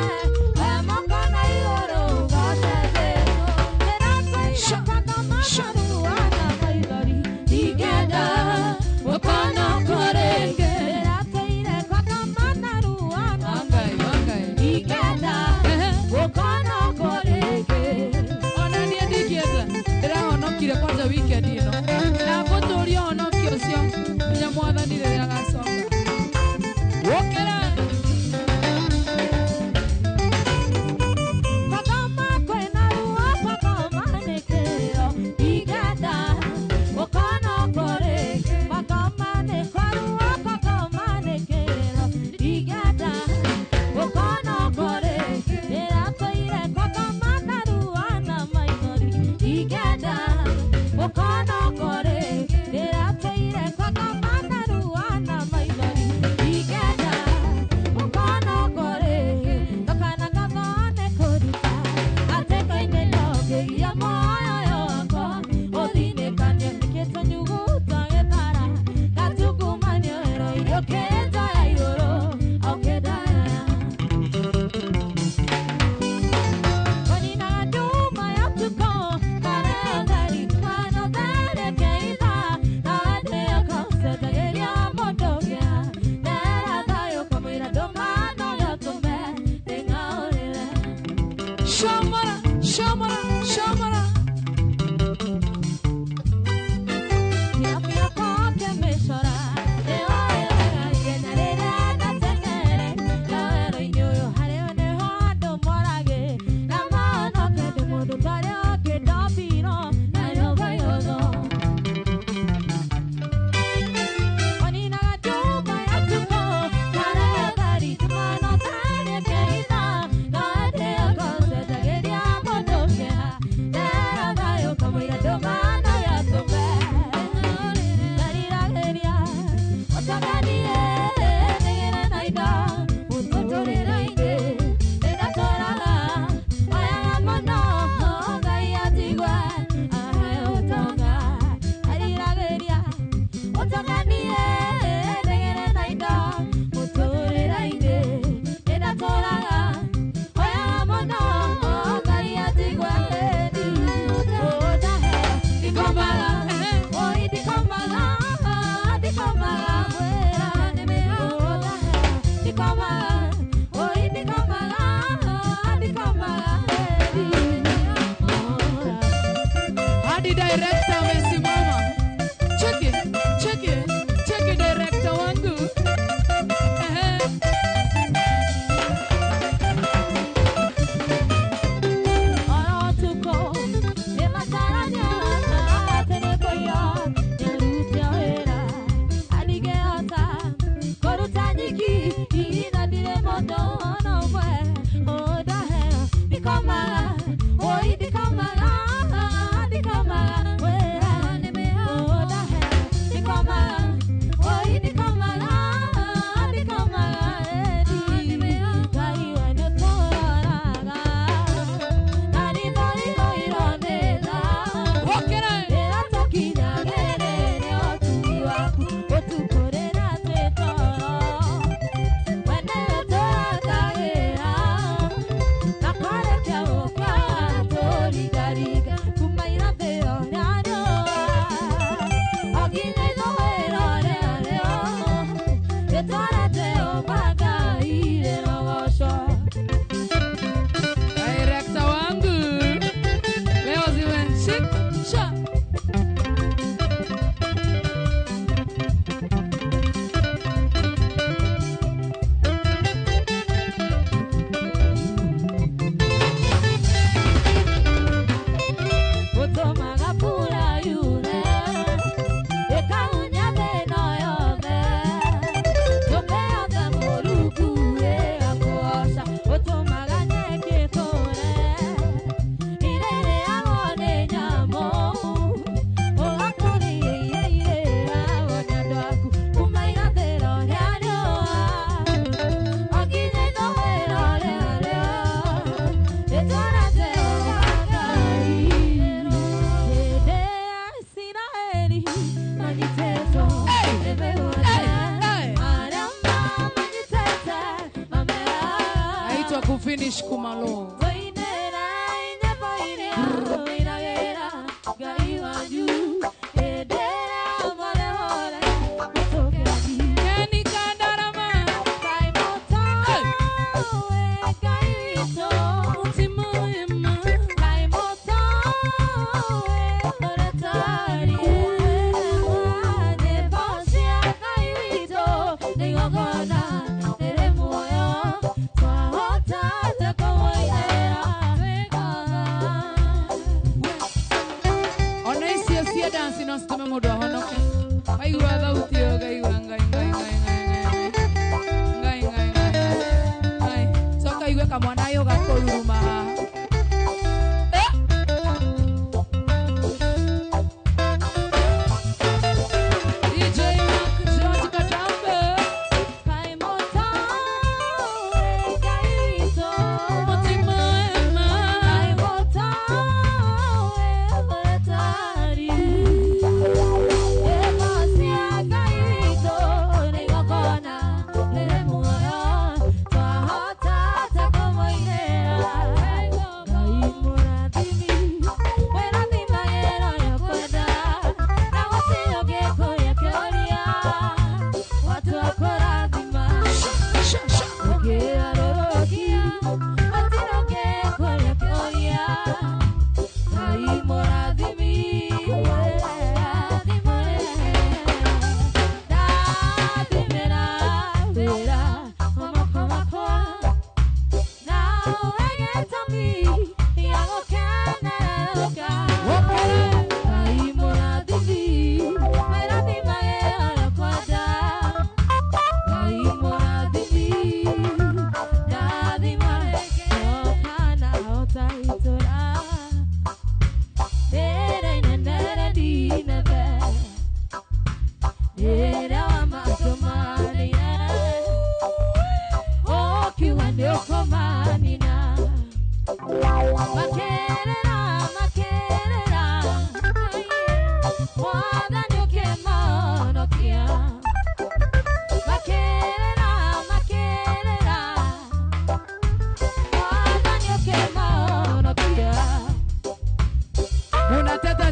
ya kufinish kumalo.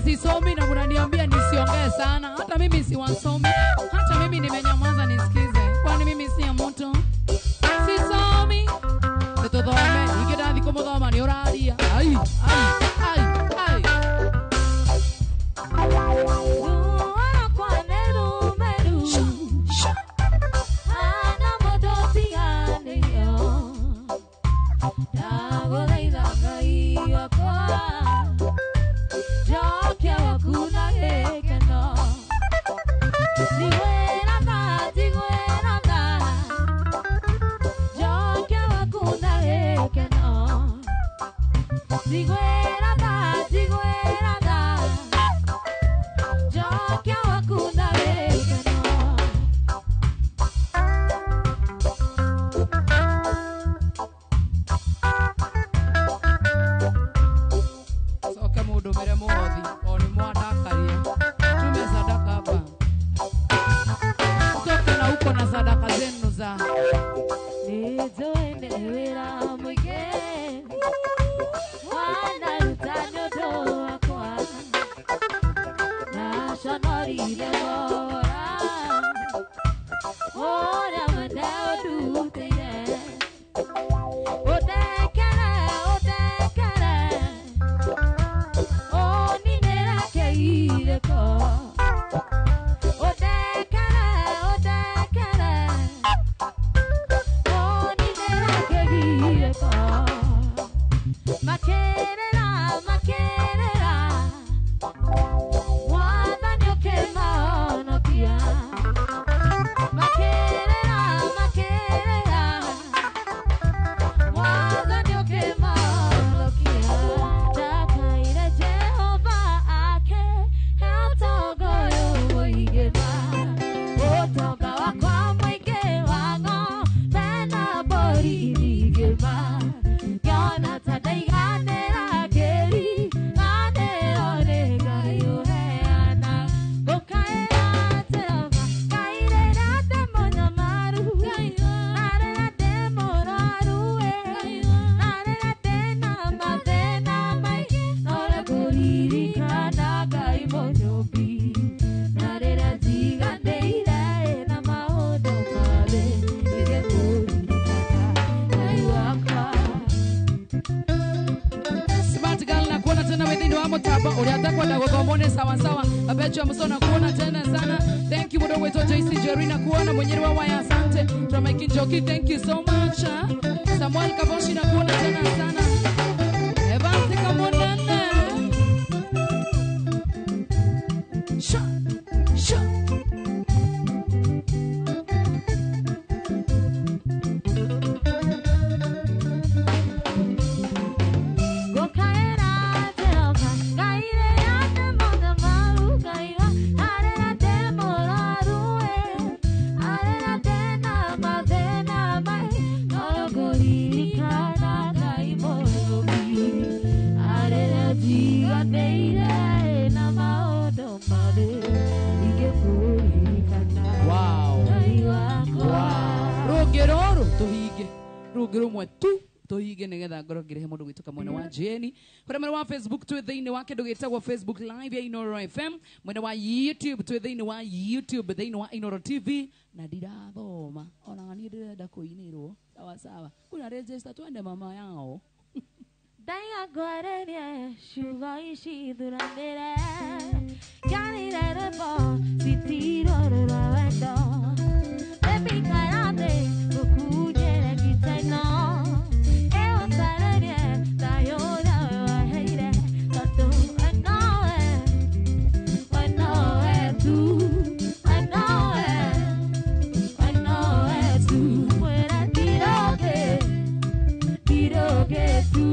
Sisomi na unaniambia nisiongee sana. Hata mimi si wasomi. Hata mimi nimenyamaza nisikize. Kwani mimi si ya moto? Sisomi. Tutodome, ikidadi como doma ni oraria. Ai, ai, ai, ai. Makerera, makerera. mutaba uria atakwenda guthomone sawa sawa. Abecho msona kuona tena sana. Thank you mdogo wetu JC Jerina kuona mwenyewe wa waya asante. Tumaiki Joki, thank you so much. Samuel Kaboshi na kuona tena sana. Evans Kamonana. Sha. Rumwe tu tuhige nigetha ngoro ngirehe mundu gwituka mwena wa Jeni kuri mwena wa Facebook tu thiini wa kindu gitagwo Facebook live ya Inoro FM, mwena wa YouTube tu thiini wa YouTube thiini wa Inoro TV, na ndirathoma ona ni ndirenda kuinirwo sawa sawa. Kuna register twende mama yao Daya guareria shuva ishi durandere Yanire rebo sitiro ravendo Epi karate ukujere kiteno Eo tarerie tayoda waheire Tato I know it too Fuera tiroke tú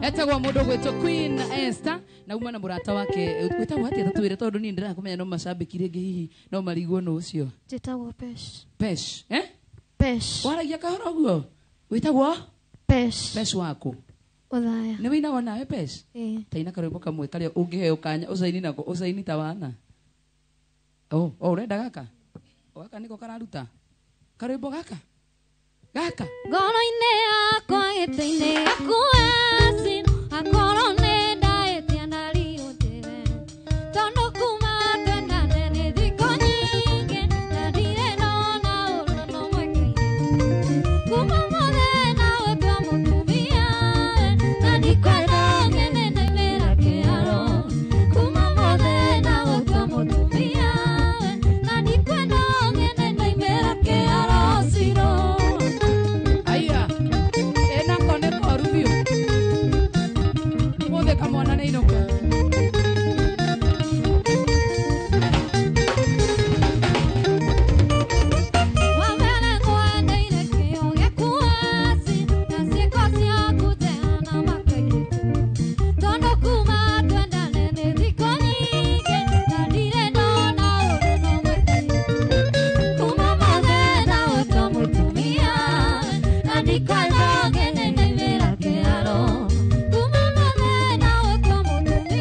etagwa mundu gwetwo Queen Esther na uma na murata wake gwetagwo atia tatwire tondu ni ndira kumenya no macambiki ringi hihi no marigwo no ucio Jetagwo Pesh. Pesh Pesh. Waragia kahoro guo gwetagwo Pesh. Pesh wako Uthaya. Ni wina nawe Pesh taina karwimbo kamwe karia ungiheo kanya ucaini nako ucaini ta wana urenda gaka niko kararuta karwimbo gaka ngoro-inĩ yakwa gĩtĩ-inĩ gakuaci akorwo nĩ ndaĩtia na riũ njĩre tondũ kuma twendane nĩ thikũ nyingĩ na ndirĩ nona ũrũno mwĩkĩire kuma mothe nawe twa mũtumia na ndikwenda ngene ndaimĩra kĩharo kuma mothe nawe twa mũtumia na ndikwenda ngene ndaimĩra kĩharo ciro kamwana na inoka wamele ngwendeire kĩo gĩkuaci na ciĩko ciaku njega makairitu tondũ kuma twendane nĩ thikũ nyingĩ na ndirĩ ndona ũrũno mwĩkĩire kuma mothe nawe twa mũtumia na ndikwenda ngene ndaimĩra kĩharo kuma mothe nawe twa mũtumia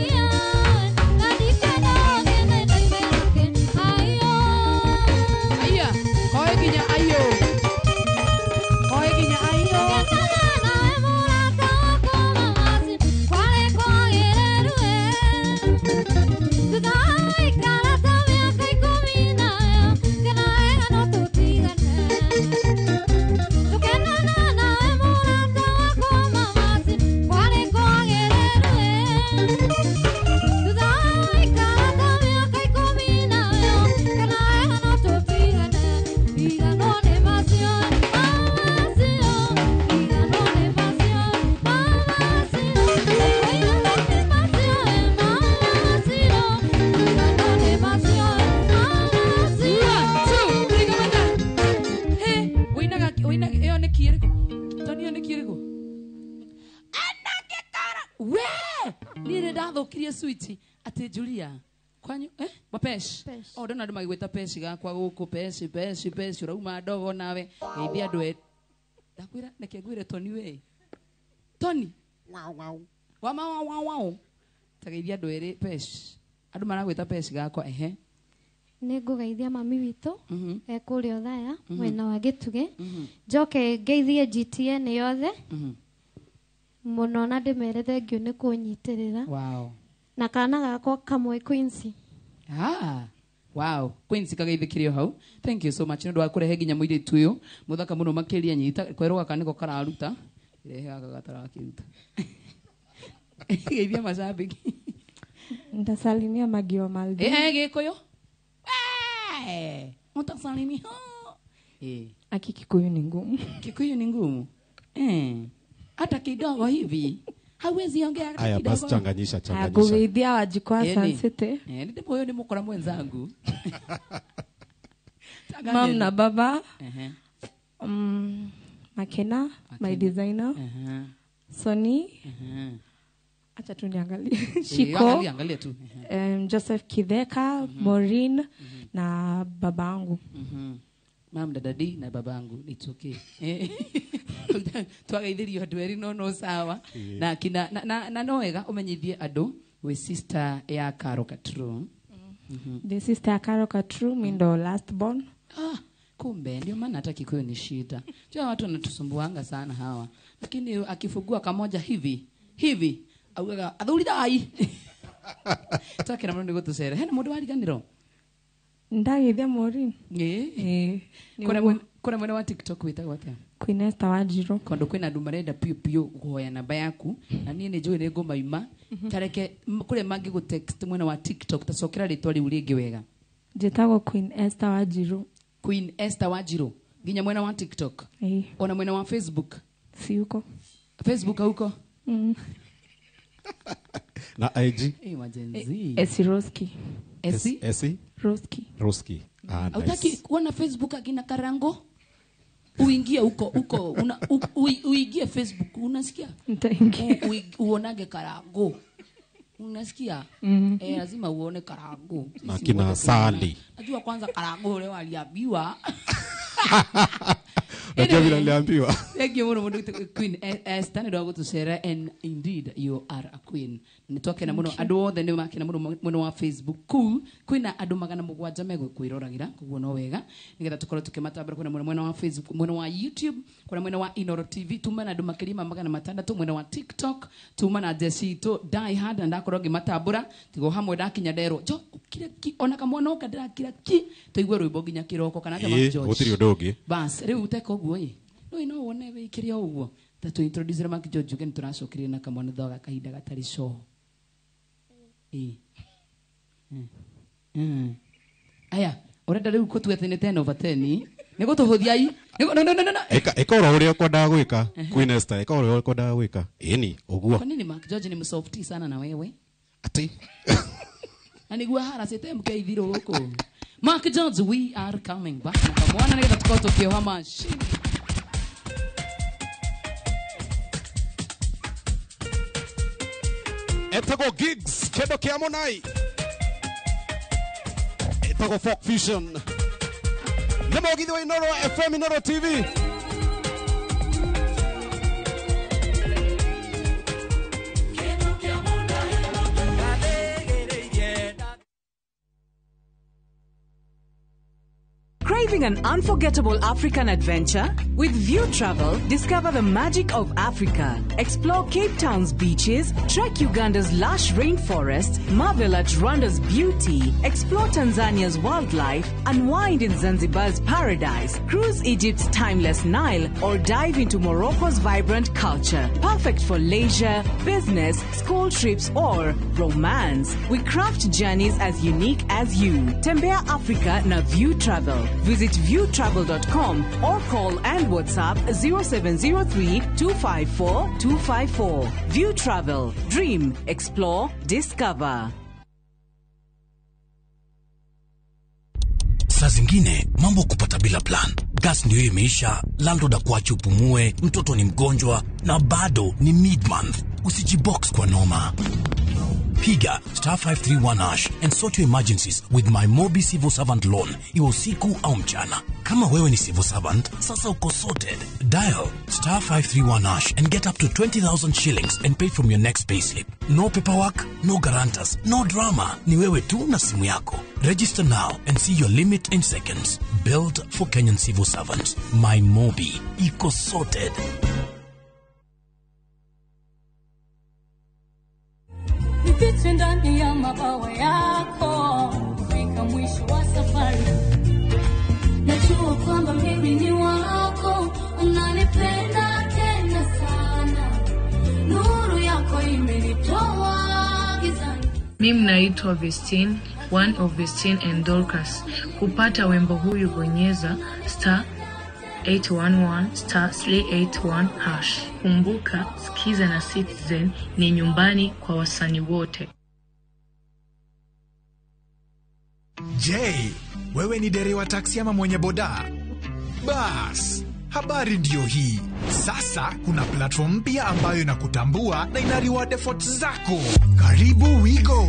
nire ndathukirie switi ati Julia kwanyu mapesh ndona andu magigwita peshi gakwa guku peshi urauma ndogo nawe geithia andu ndakwira neke ngwire Tony we Tony wow tageithia andu eri pesh andu maragwita peshi gakwa Nĩngũgeithia mami witũ kũrĩa Othaya mwena wa Gĩtugĩ njoke ngeithie GTN yothe mũno na ndĩmere thengio nĩ kũnyitĩrĩra na kana gakwa kamwe Quincy wow Quincy kageithĩkire hau thank you so much nĩ ũndũ wa kũrehe nginya mũirĩtu ũyũ mũthaka mũno makĩria nyita kwerwo gaka nĩko kararuta rehe gaka gatarakĩruta geithia macambĩki ndasalimia Magio Maldi Gĩkũyũ mtasalimia Kikuyu ni ngumu. Kikuyu ni ngumu hata kidogo hivi hawezi ongea hata kidogo. Aya basi changanyisha. Kugeithia Wajikwa Sun City. Ndio moyo ni mukora mwenzangu. Mom na baba. Makena, my designer. Sony. Acha tu niangalie. Shiko. Angalia tu. Joseph Kideka, Maureen na babangu. Mam dadadi na babangu it's okay. Twageithirio andu eri no sawa na kina na noega umenyithie andu we sister ya Karo Katru. The sister ya Karo Katru mindo last born. Kumbe ndio maana hata Kikuyu ni shida. Jua watu wanatusumbuanga sana hawa. Lakini akifugua kamoja hivi auga athuri Takira mundu gutucere hena mundu wariganiro ndageithia Maureen kuna mwena wa TikTok witagwo atia Queen Esther Wanjiru kondo kwina andu marenda piu guhoya namba yaku na nie ni njui ni ngumaima tareke kure mangi gu text mwena wa TikTok tacokera ritwa riu ringi wega njitagwo Queen Esther Wanjiru nginya mwena wa TikTok ona mwena wa Facebook si uko Facebook huko na IG Esiroski Roski Utaki kuona Facebook akina Karango uingie huko uingie Facebook unasikia uonage Karango unasikia lazima uone Karango na kina Sali najua kwanza Karango ule waliambiwa najua vile aliambiwa thank you muno Queen Esther ndio gutucera and indeed you are a queen nitoke na muno andu othe ni makina muno wa Facebook kwina andu magana mugwanja megwiragira kuguo no wega nigetha tukorwo tukimatambira kuna mwena wa Facebook mwena wa YouTube kuna mwena wa Inoro TV tumana andu makirima magana matandatu mwena wa TikTok tumana Jesito Die Hard ndakorwo ngimatambura tigo hamwe ndakinya ndero jo kira ona kamwana ukadira kira tuigwe rwimbo nginya kiroko kana kama George utiri undu bas riu uteka uguo no wone wikiria uguo ta tu introduce Mark George ugen turacokirie na kamwana thoga kahinda gatari show aya urenda riu ko tuethene 10/10 niko tuhuthiai no ekora uria kwenda gwika Queen Esther ekora uria kwenda gwika ni uguo kwa nini Mark George ni msofty sana na wewe ati anigua hara sete mkeithiro huko Mark George we are coming back na kamwana niko tukoto kioha machine etago gigs kedo kia monai etago folk fusion nemo gido Inoro FM Inoro TV Craving an unforgettable African adventure? With View Travel, discover the magic of Africa. Explore Cape Town's beaches, trek Uganda's lush rainforest, marvel at Rwanda's beauty, explore Tanzania's wildlife, unwind in Zanzibar's paradise, cruise Egypt's timeless Nile, or dive into Morocco's vibrant culture. Perfect for leisure, business, school trips, or romance. We craft journeys as unique as you. Tembea Africa na View Travel. Visit viewtravel.com or call and WhatsApp 0703-254-254. View Travel. Dream, explore, discover. Saa zingine mambo kupata bila plan. Gas ndio imeisha, landlord akuache upumue, mtoto ni mgonjwa na bado ni mid-month. usijibox kwa noma. Piga *531# and sort your emergencies with my Mobi Civil Servant Loan, iwe usiku au mchana. Kama wewe ni civil servant, sasa uko sorted. Dial *531# and get up to 20,000 shillings and pay from your next payslip. No paperwork, no guarantors, no drama. Ni wewe tu na simu yako. Register now and see your limit in seconds. Built for Kenyan civil servants. My Mobi, iko sorted. Nipite ndani ya mabawa yako, fika mwisho wa safari. Najua kwamba mimi ni wako, unanipenda tena sana. Nuru yako imenitoa gizani. Mimi naitwa Vestine, one of Vestine and Dorcas. Kupata wimbo huyu bonyeza *811 *81#. Kumbuka, Skiza na Citizen ni nyumbani kwa wasanii wote. Je, wewe ni dereva taksi ama mwenye boda? Bas, habari ndio hii. Sasa kuna platform mpya ambayo inakutambua na ina reward efforts zako. Karibu WeGo.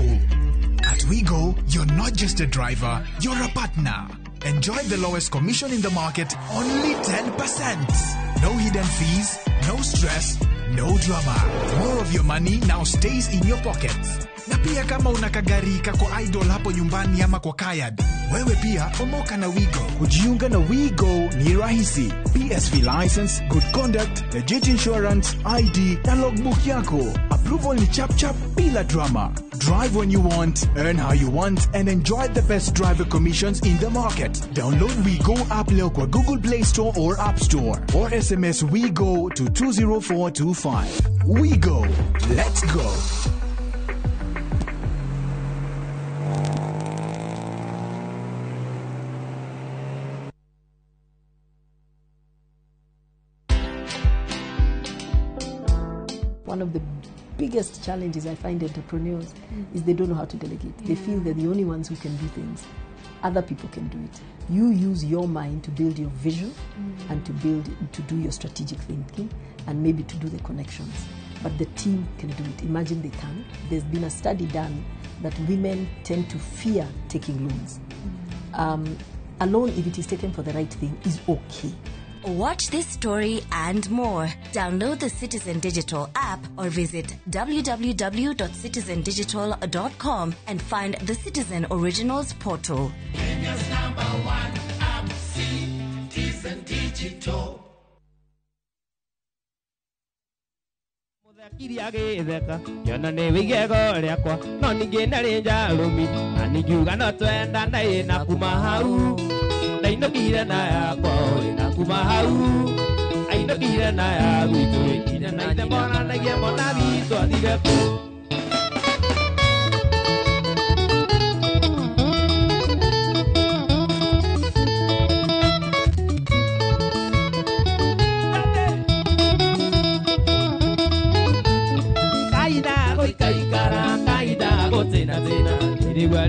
At WeGo, you're not just a driver, you're a partner. Enjoy the lowest commission in the market, only 10%. No hidden fees, no stress, no drama. More of your money now stays in your pockets. Na pia kama unakagari kako idle hapo nyumbani ama kwa kayad, wewe pia omoka na WeGo. Kujiunga na WeGo ni rahisi. PSV license, good conduct, legit insurance, ID na logbook yako. Approval ni chap chap bila drama. Drive when you want, earn how you want, and enjoy the best driver commissions in the market. Download WeGo app leo kwa Google Play Store or App Store, or SMS WeGo to 20425. WeGo, let's go. One of the biggest challenges I find entrepreneurs is they don't know how to delegate. They feel they're the only ones who can do things. Other people can do it. You use your mind to build your vision and to do your strategic thinking and maybe to do the connections. But the team can do it. Imagine they can. There's been a study done that women tend to fear taking loans. A loan, if it is taken for the right thing, is okay. Watch this story and more. Download the Citizen Digital app or visit www.citizendigital.com and find the Citizen Originals portal. Kenya's #1 app, Citizen Digital. Kiriagetheka yona ne wigego riakwa no ninge na rinja rumi ani ngiuga no twenda ndai na kuma hau ndainogire na yakwa na kuma hau ainogire na ya gwitu ina na ite mbona nagie mbona bitu athire ku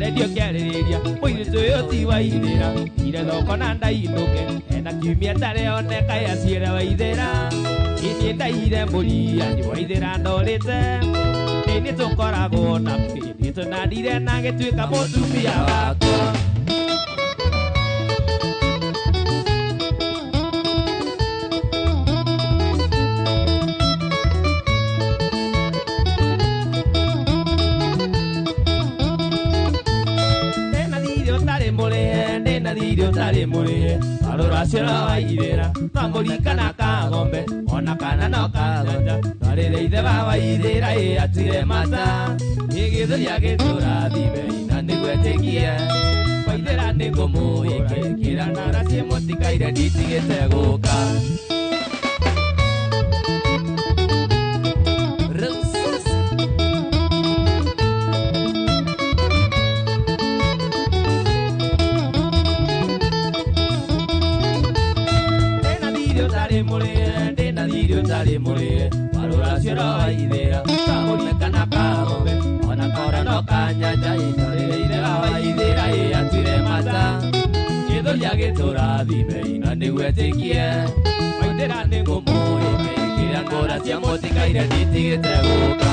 Radio Galleria, we do it, Waidera, either Loconanda Inoke, and a Kimitare on the Kaya Sierra Waidera, in the Ida Mori and Waidera no later. Then it's a Corago, it's a Nadia and Nugget to come out to be our. Tare mole alora sera waidera namolika na kagombe ona kana no kaganja tare leide ba waidera e atire mata igithu yake tura dibe ina nigwetekie waidera nigumu ikira na rasie motikaire ditigete guka Tare mole alora sera idea tamolika na kagombe ona kora no kanyanja tare leide ba waidera e atire mata igithu yake tura dibe ina nigwetekie waidera nigumu ikira Cia ngũra cia mũtikaire nditigĩte gũka.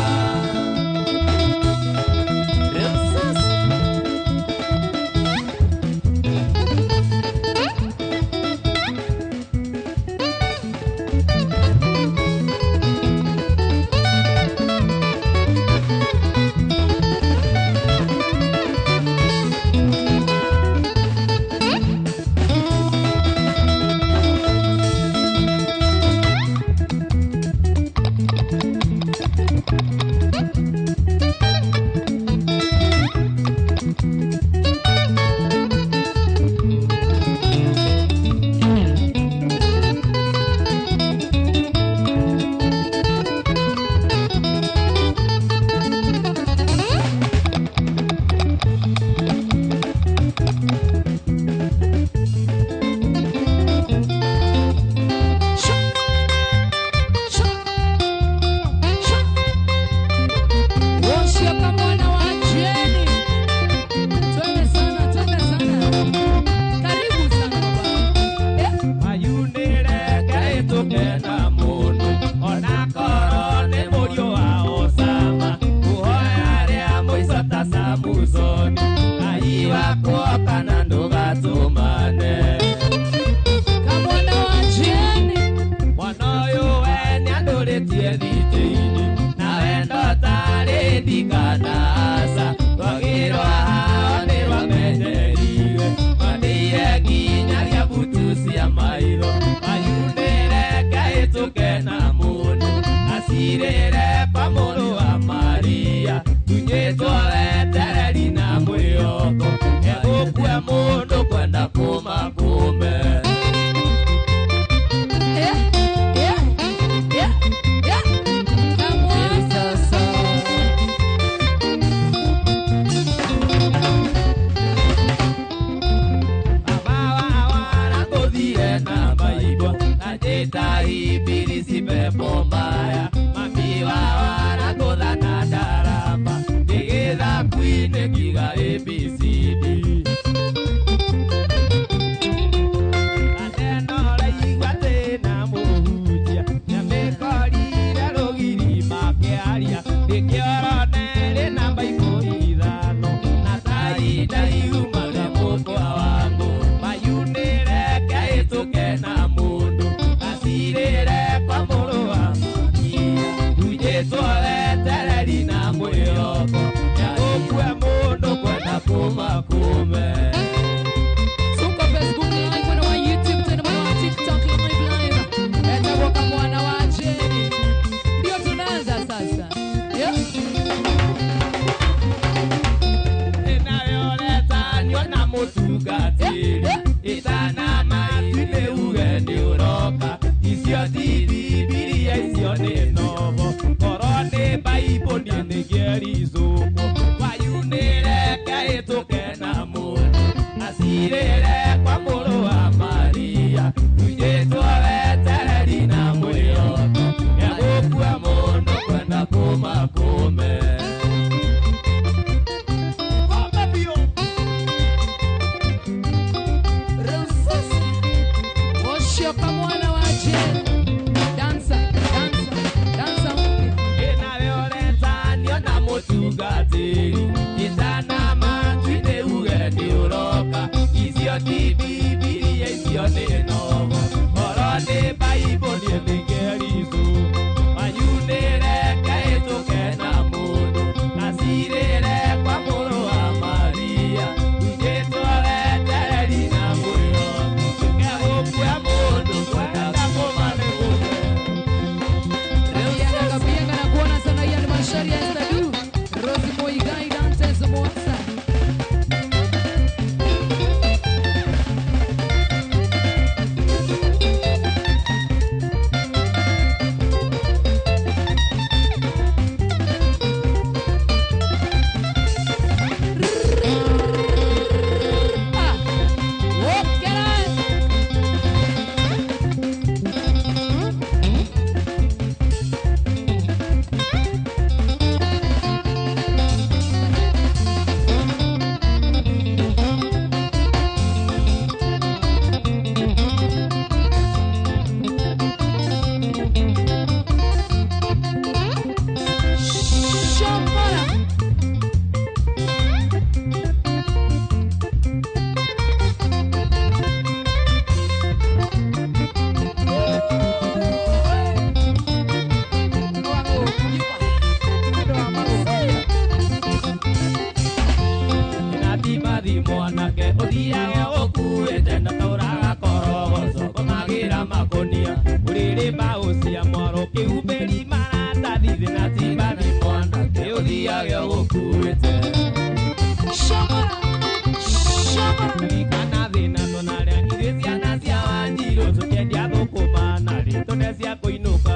Kana thina tonaria ithuĩ ciana cia Wanjiru tũkĩendia thũkũma na rĩtũne cia kũinũka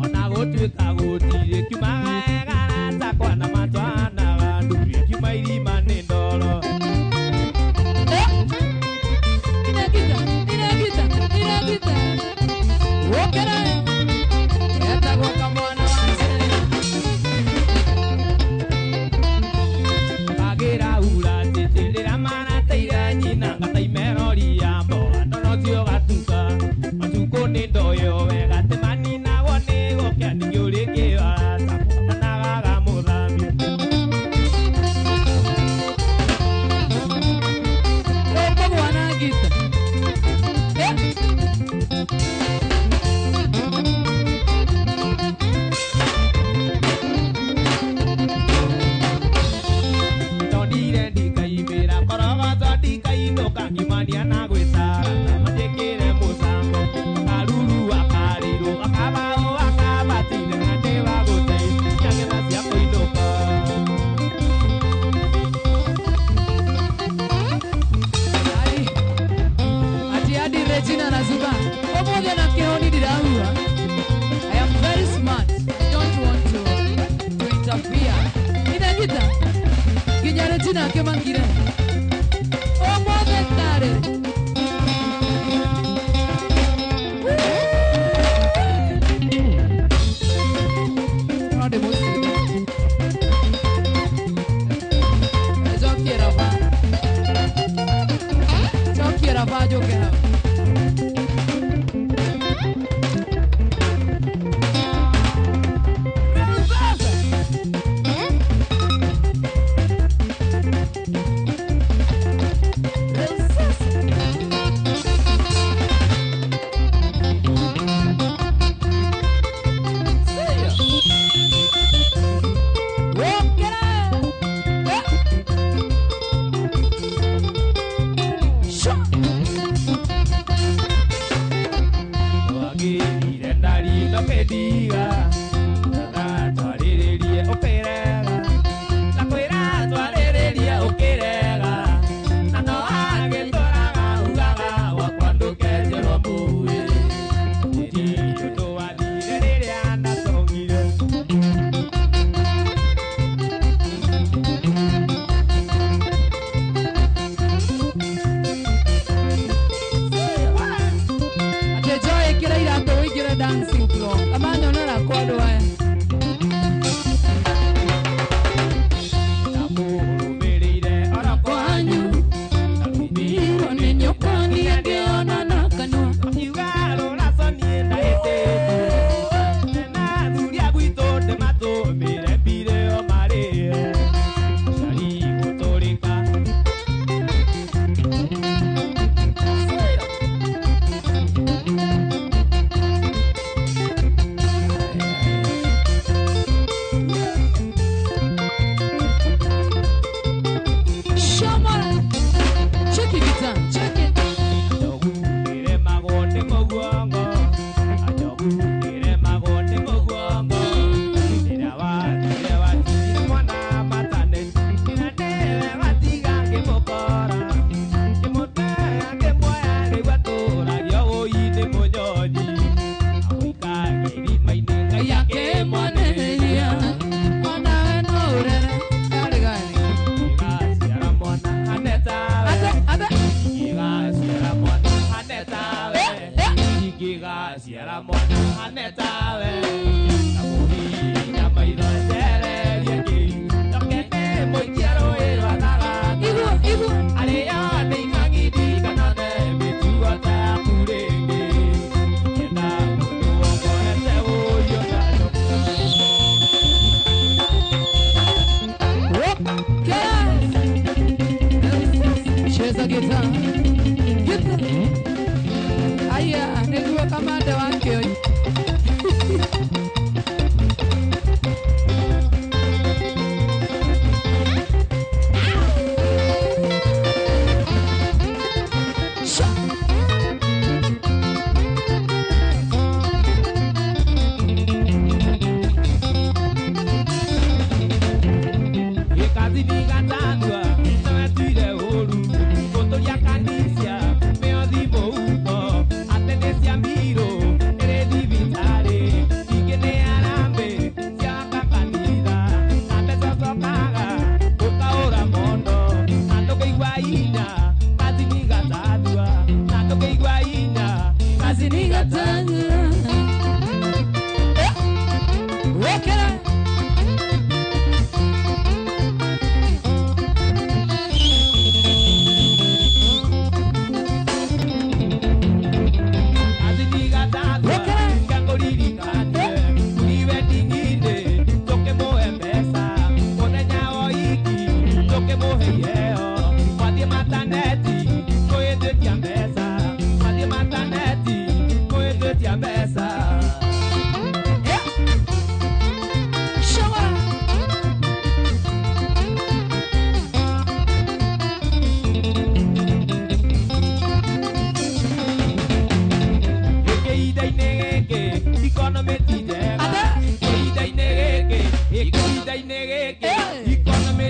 ona gũtuĩka gũtirĩ kiumaga wega ratakwa na matwanaga nduĩ kiuma irima nĩ ndoro.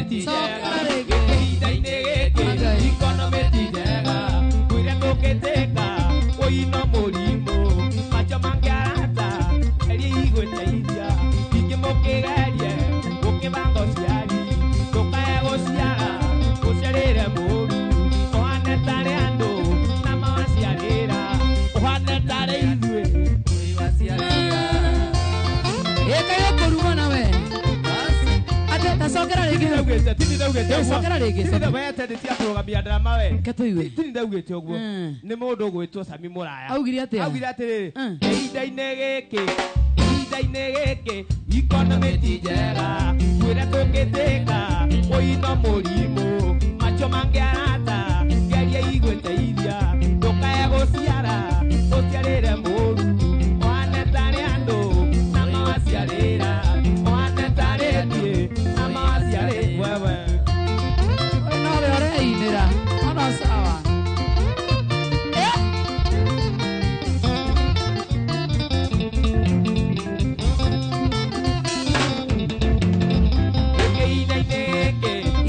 meti njega ihinda-inĩ gĩkĩ ikonomĩ ti njega kwĩrĩa tũngĩtĩka ũino mũrimũ macho mangĩarata eria igwĩteithia ingĩ mũkĩgerie gũkĩbanga ũciari ndũkae gũciara ũciarĩre mũru ũhane tarĩ andũ na mawaciarĩra ũhane tarĩ ithuĩ ĩkayo kũruma nawe tacokera rĩngĩ ndrama we katũiwe tini ndaugĩte ũguo nĩ mũndũ ũgwĩtwo Sami Mũraya augire atĩa augire atĩrĩrĩ ihinda-inĩ gĩkĩ ikonomĩ ti njega kwĩrĩa tũngĩtĩka ũino mũrimũ macho mangĩarata ngeria igwĩteithia ndũkae gũciara ũciarĩre mũru ũhane tarĩ andũ na mawaciarĩra ũhane tarĩ niĩ na mawaciarĩ wewe nawe ũreinĩra ona sawa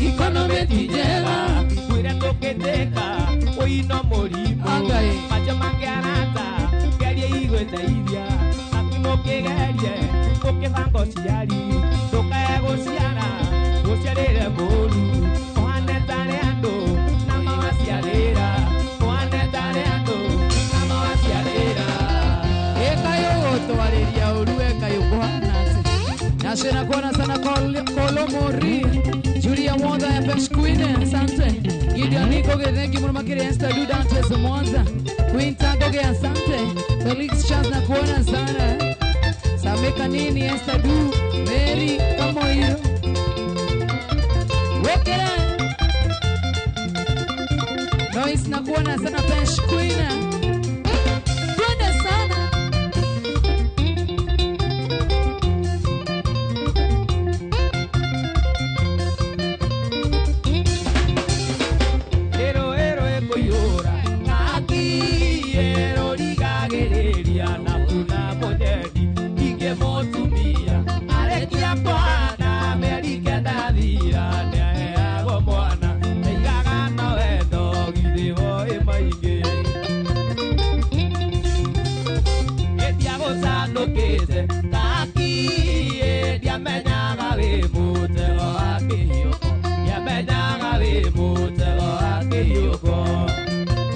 ikonomĩ ti njega kwĩrĩa tũngĩtĩka ũino mũrimũ macho mangĩarata ngeria igwĩteithia nathi mũkĩgerie mũkĩbanga ũciari ndũkae gũciara ũciarĩre mũru ũhane tarĩ andũ na mawaciarĩra ũhane tarĩ andũ na mawaciarĩra ĩkayo gũtwarĩria ũru ĩkayo kũhana atĩ nacĩna kuona sana Kolomori Julia Mwanza ya Pesh Queen, asante. Gideon Niko Gedhengi Murumakiri Esther Dudantes Mwanza. Queen Tagoge, asante. Felix Charles na kuona sana. Sameka nini Esther Du, Mary Kamoiro. Wekere. Noise na kuona sana Pesh Queen. Twende sana.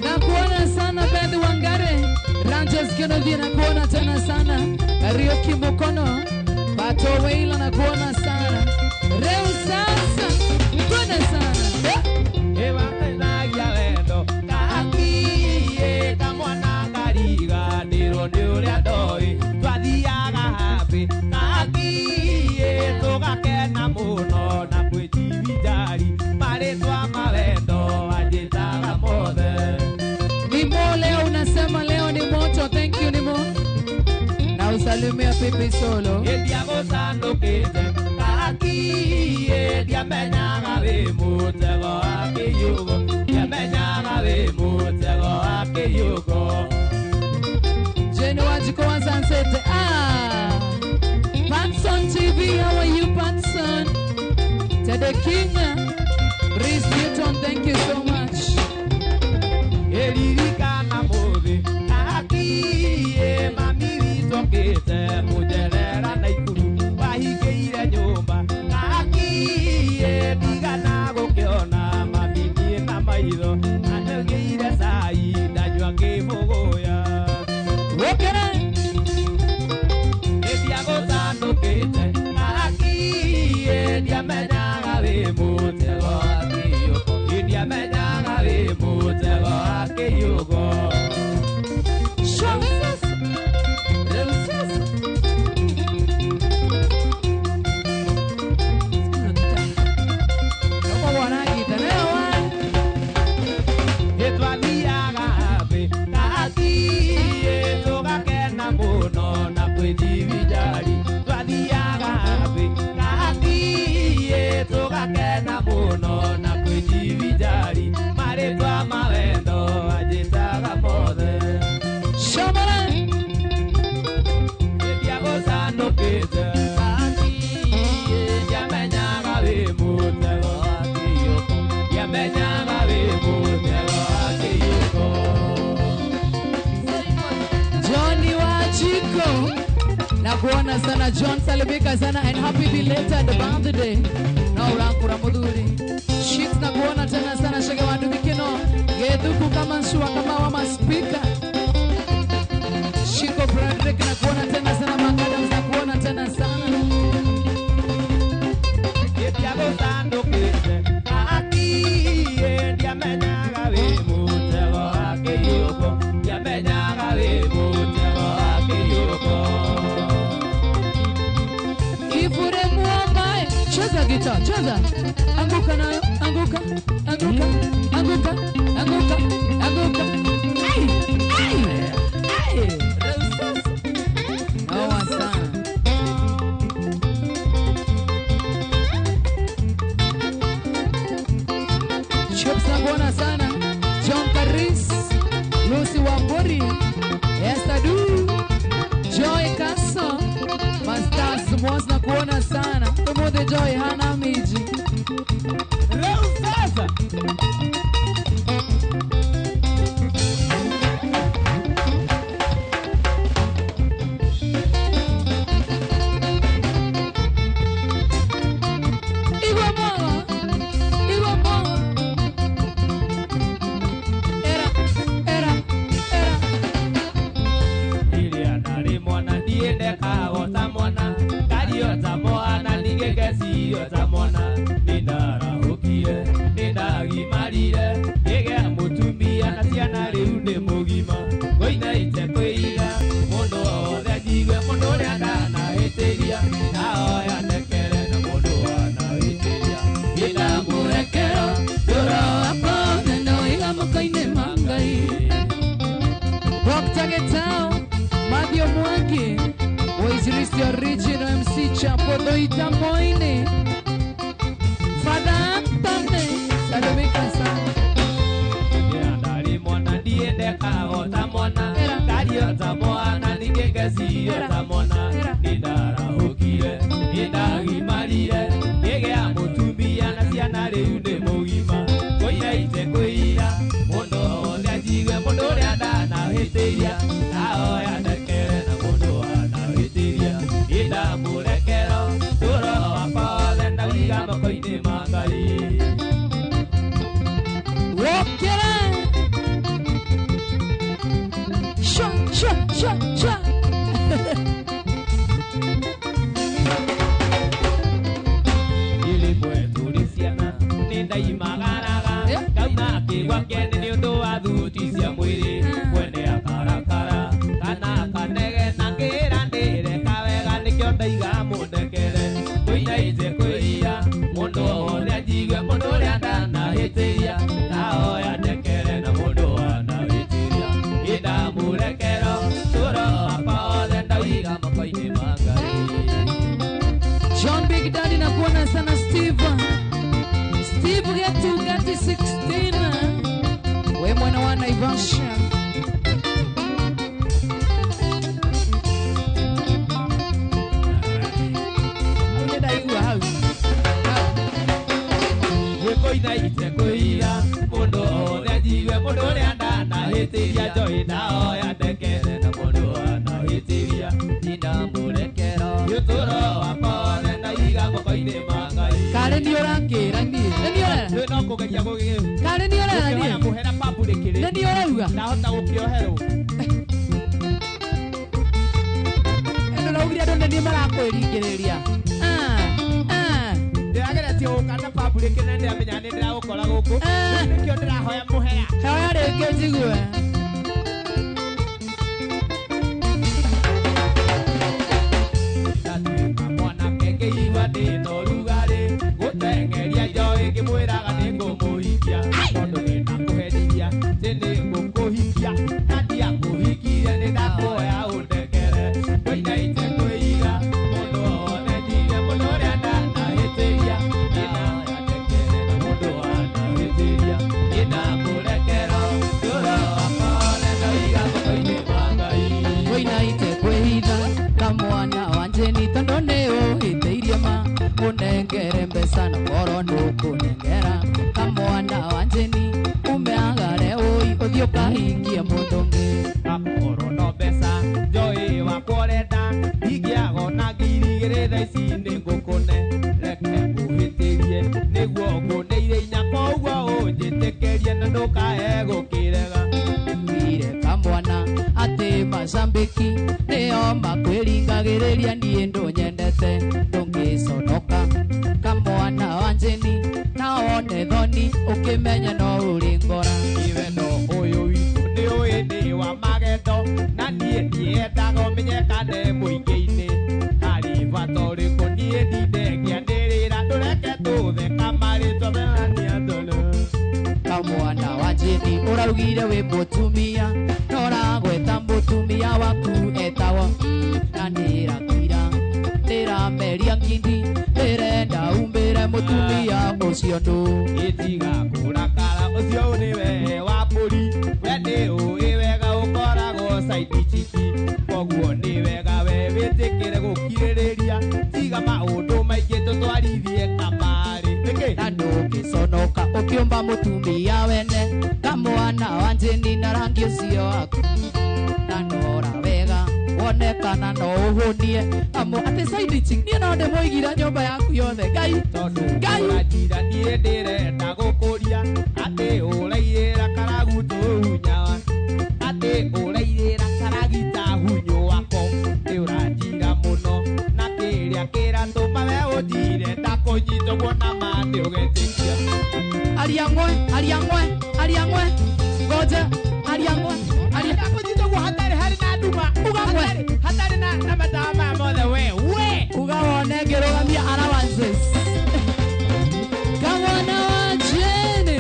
Nakuona sana Bendi Wangare Ranches Kenodia nakuona tena sana Rio Kimbokono Bato Weila nakuona sana Reu sasa Twende sana Ewa tenagia wendo Kakie kamwana kariga Niro niuria doi Twathiaga happy Kakie tugakena muno Na kwĩjibinjari Marĩtwa mawendo Anjĩtaga mothe Nimo leo unasema leo ni moto. Thank you Nimo. Na usalimia Pipi Solo. Ediago sandokete Kakie diamenyaga wĩ mũtego wa kĩyugo Diamenyaga wĩ mũtego wa kĩyugo Jane Wajiko wa Sansete. Patson TV, how are you Patson? Tede King, Reese Newton, thank you so much. Eririkana mũthĩ Kakie mami witokĩte mũjerera na ikuru wahingĩire nyũmba Kakie ndigana gũkĩona mami niĩ na maitho na ndagĩire cai ndanyua ngĩbũgũya Wokere Ndiagũtandũkĩte Kakie ndiamenyaga wĩ mũtego wa kĩyũko Ndiamenyaga wĩ mũtego wa kĩyũko Nĩtwathiaga thĩ Kakie tũgakena mũno na kwĩjibinjari Twathiaga thĩ Kakie tũgakena mũno na kwĩjibinjari Marĩtwa mawendo anjĩtaga mothe Shamara Ndiagũcandũkĩte Kakie ndiamenyaga wĩ mũtego Bwana John salimika sana and happy belated birthday. Na urakura mudhuri. Shit na kuona tena sana shege wandu mikino. Geduku kama nshua kama wama speaker. Shiko Frederick na kuona tena sana Makadams na kuona tena sana. Yetiago sando kese. Ati diamenyaga we mutego akiyoko. Diamenyaga we mutego akiyoko. Ifure muombae. Cheza guitar, cheza. Anguka nayo, anguka, anguka, anguka, anguka, anguka. Ay, ay, ay. Oh, asana. Chips na kuona sana. John Karis, Lucy Wambori, Esther Du, Joy Kaso, Masters Mwas na kuona sana. Tumode Joy hana miji. Leo sasa. Original MC Chapo Doita Moine Fada Tane Salimika sana. Dari mona diende kao tamona. Dari otamona nigegasi otamona. Nidara hokire, nidagi marire. Yege amutumbia na siana reude mogima. Koira ite koira, mondo ya jiwe mondo ya dana heteria. Nao ya dekere na mondo ana heteria. Ida murekero, turo apale ndawiga makoine magari. Walkera Sha, sha, sha, sha. Ili mwetu lisiana, nenda imagaraga. Kauna kigwa kene ni undu wa thuti cia mwiri. Kwene akarakara, kana kanege na ngira ndire kawega nikyo ndaiga mundekere. Kuina ite kuia, mundu wothe njigwe mundu uria ndanahitiria. Naoya ndekere na mundu wanahitiria. Ida murekero, turo apothe ndaiga makoini magari. John Big Daddy na kuona sana Steve. Steve geti 16. We mwana wa Naivasha. Uneda iwa house. Koina ite koira, mundu othe njigwe mundu uria ndanahitiria. Joy naoya ndekere na mundu wanahitiria. Ida murekero, yuturo apothe ndaiga makoini magari. Kare ni orangera ni. Ni ora. We no kugeria gugi. Kare ni ora ni. Ni muhera papu likiri. Ni ora uga. Ndahota gukiohero. Endo na ugira ndo ndi marakwirigereria. Ndirageretie gukanda papu likiri na ndiramenya ni ndiragukora guku. Nikio ndirahoya muhera. Hoya rĩngĩ njigue. Ngĩigua ndĩna ũrugarĩ gũtengeria njoĩ ngĩmwĩraga nĩngũmũhikia tondũ nĩndakũherithia tĩ nĩngũkũhikia na ndiakũhikirie nĩndakũhoya ũndekere. Koina ite kwĩiga mũndũ wothe njige mũndũ ũrĩa ndanahĩtĩria. Nĩnahoya ndekere na mũndũ wanahĩtĩria. Nĩndamũrekero tũro wakwa wothe ndaiga moko-inĩ ma Ngai. Koina ite kwĩhitha kamwana wanjeni tondũ nĩ ũhĩtĩirie ma ũnengere mbeca na koro ndũkũnengera. Kamwana wanjeni umeagare ũi ũthiĩ ũkahingie mũndũ ũngĩ. Akoro no mbeca njoĩ wakwa ũrenda ingĩagona ngiri niguo ngundeire inya koguo unjitekerie na ndukae gukirega ire kamwana ati macambiki nio makwĩringagĩrĩria niĩ ndũnyendete ndũngĩconoka kamwana wa njeni na one thoni ũkĩmenya no ũrĩ ngora iveno ũyũ witũ nĩ ũĩ nĩ wa magendo na niĩ ndiendaga ũmenyekane mũingĩ-inĩ harĩ bata ũrĩkũ niĩ ndindengĩanĩrĩra ndũreke tũtheka marĩtwa menania ndolo kamwana wa njeni ũraugire wĩ mũtumia noragweta mũtumia waku etagwo na nĩrakira nĩrameria ngindi ĩrenda umĩre mũtumia ũcio nũ ĩtiga kũrakara ũcio nĩwe wa mbũri we nĩ ũĩ wega ũkoragwo saidi chiki koguo nĩ wega we wĩtĩkĩre gũkirĩrĩria tiga maũndũ maingĩ tũtwarithie kamarĩ na ndũngĩconoka ũkĩũmba mũtumia wene kamwana wa njeni na rangi ũcio waku na nora wega wonekana no ũhũnie amu atĩ saidi chick niĩ no ndĩmũigire nyũmba yaku yothe ngai ũratira niĩ ndĩrenda gũkũria atĩ ũrairĩra karagutu hunyawa atĩ ũrairĩra karagita hunyo wako nĩ ũranjira mũno na kĩrĩa kĩratũma we ũnjire ndakũnyitwo kuona mande ũgetĩkia ariang'we ngoje ariang'we ndakũnyitwo guo hatarĩ harĩ na nduma hatarĩ na matawa maya mothe we uga wone ngĩrũgamia allowances kamwana wa njeni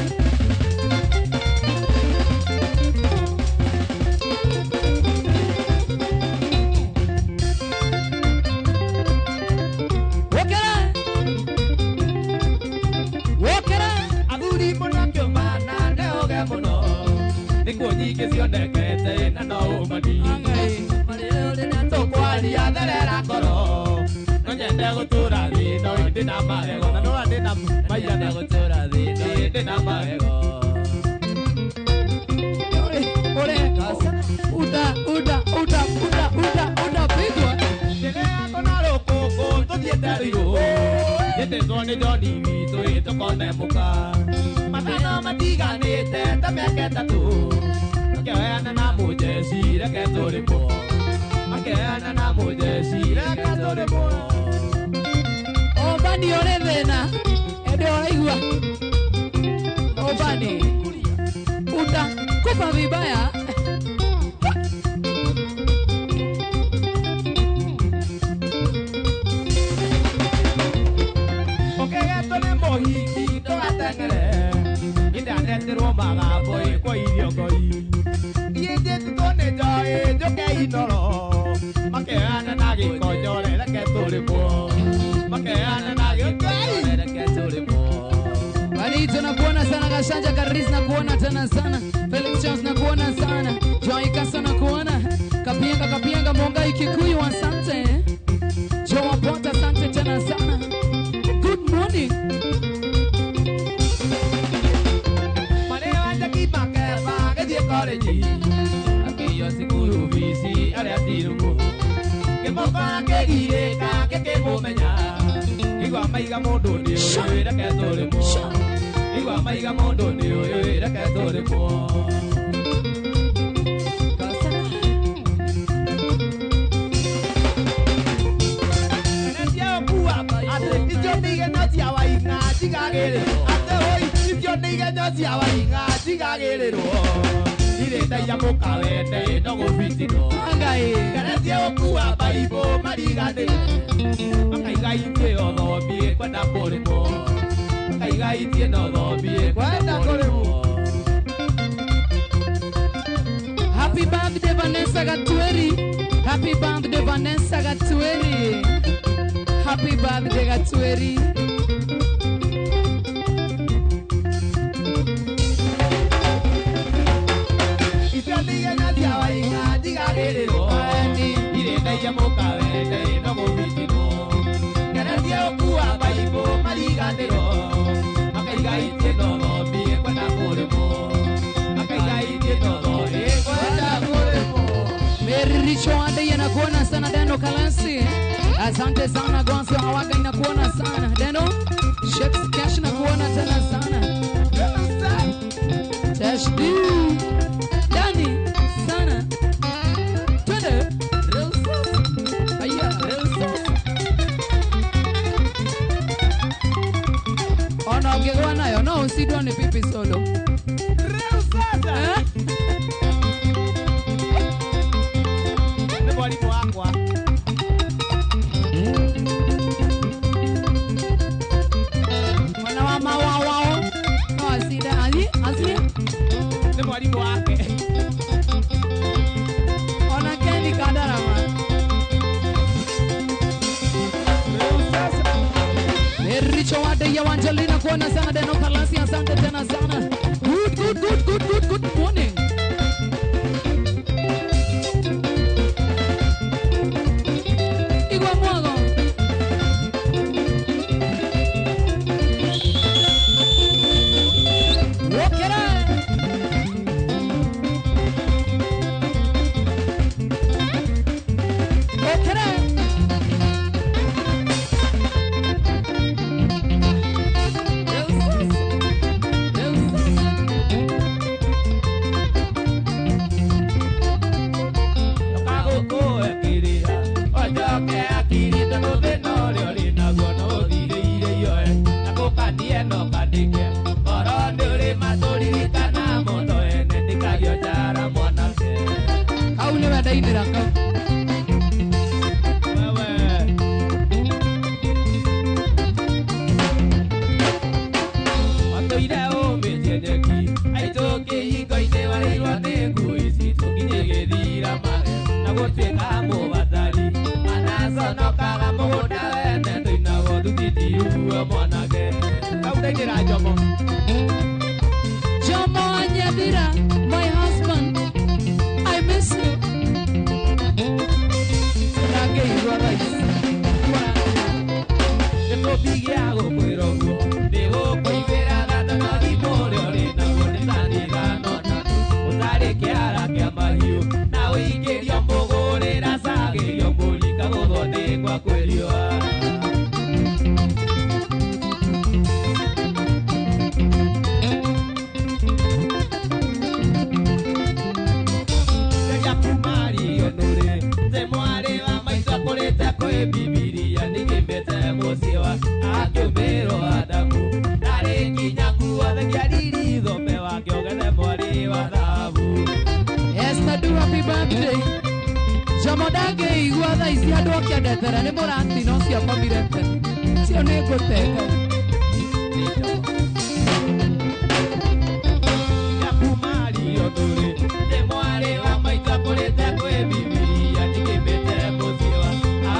wokera athuri mũno kĩũmana ndeoge mũno nĩkuo nyingĩ cionekete na no ũmani tũkwaria therera ngoro no nyende gũtũra thĩ no ndĩ na magego na no ndĩ na maiyana gũtũra thĩ no ndĩ na magego uda pigwa ndĩreko na rũkũngũ tũthiĩte rĩirũ gĩtĩtwo nĩ Joni witũ ĩtũkone mũka matano matiganĩte ta mĩaka ĩtatũ makĩheana na mũjeci reke tũrĩmwo makĩheana na mũjeci reke tũrĩmwo obani ũrĩ thĩna ĩndĩ ũraigua obani uda kufa vibaya ũkĩgetwo nĩ mũhingi tũgateng'ere indanetirwo magambo ĩkwo irio ngoi iĩ njĩtitwo nĩ njoĩ njũke inoro makĩheana na gĩkonyore reke tũrĩmwo makĩheana na gĩkonyore reke tũrĩmwo Vanito nakuona sana, Gashanja Karis nakuona tena sana, Felix Charles nakuona sana, Joy Kasa nakuona, Kapienga Mongai Kikuyu asante, Joa Pota asante tena sana. Good morning. Maneo anja kipakeba gethie college akĩyo cukuru bici arĩa tirungu kĩmoko kĩgirĩka kĩkĩmũmenya igua maiga mũndũ nĩ ũyũ reke tũrĩmwo igua maiga mũndũ nĩ ũyũ reke tũrĩmwo Irendaia mũkawende no gũbitino Geretie gũkua baibũ mariganĩre makaiga itie ũthomie kwenda kũrĩmwo makaiga itie na ũthomie kwenda kũrĩmwo. Happy birthday Vanessa Gatweri. Happy birthday Vanessa Gatweri. Happy birthday Gatweri. Irendaia mũkawende no gũbitino Geretie gũkua baibũ mariganĩro makaiga itie na ũthomie kwenda kũrĩmwo makaiga itie na ũthomie kwenda kũrĩmwo. Mericho Ade inakuona sana Deno Kalansi. Asante sana Gonzo Awaka inakuona sana Deno. Chefs Cash inakuona kuona tena sana. Tashdi Dani sana. Twende real sauce. Aya real sauce. Ona ongegwa nayo no usidwa ni pipi solo. Real sauce. Ni mwalimu wako. Wana wa mawao. No asida ali asli. Ni mwalimu wake. Ona kendi kadarama. Richo wade ya Angelina kuona sana Deno Kalasi, asante tena sana. Good morning. Igwa mwago. Wokera. Wokera. Kaule wadainira kau. Jomo Anyadira, my husband, I miss you. Bibilia nigembete musiwa akiumiro Adamu nari nginya kuothe kiariri thome wake ogene mwari wa thahabu. Esther, do happy birthday. Jamodage igua tha ici andu akiendetera ni murati no cia komirete cio ni ngutega Nyakumari onduri ni mwari wa maitha kurite kwi Bibilia nigembete musiwa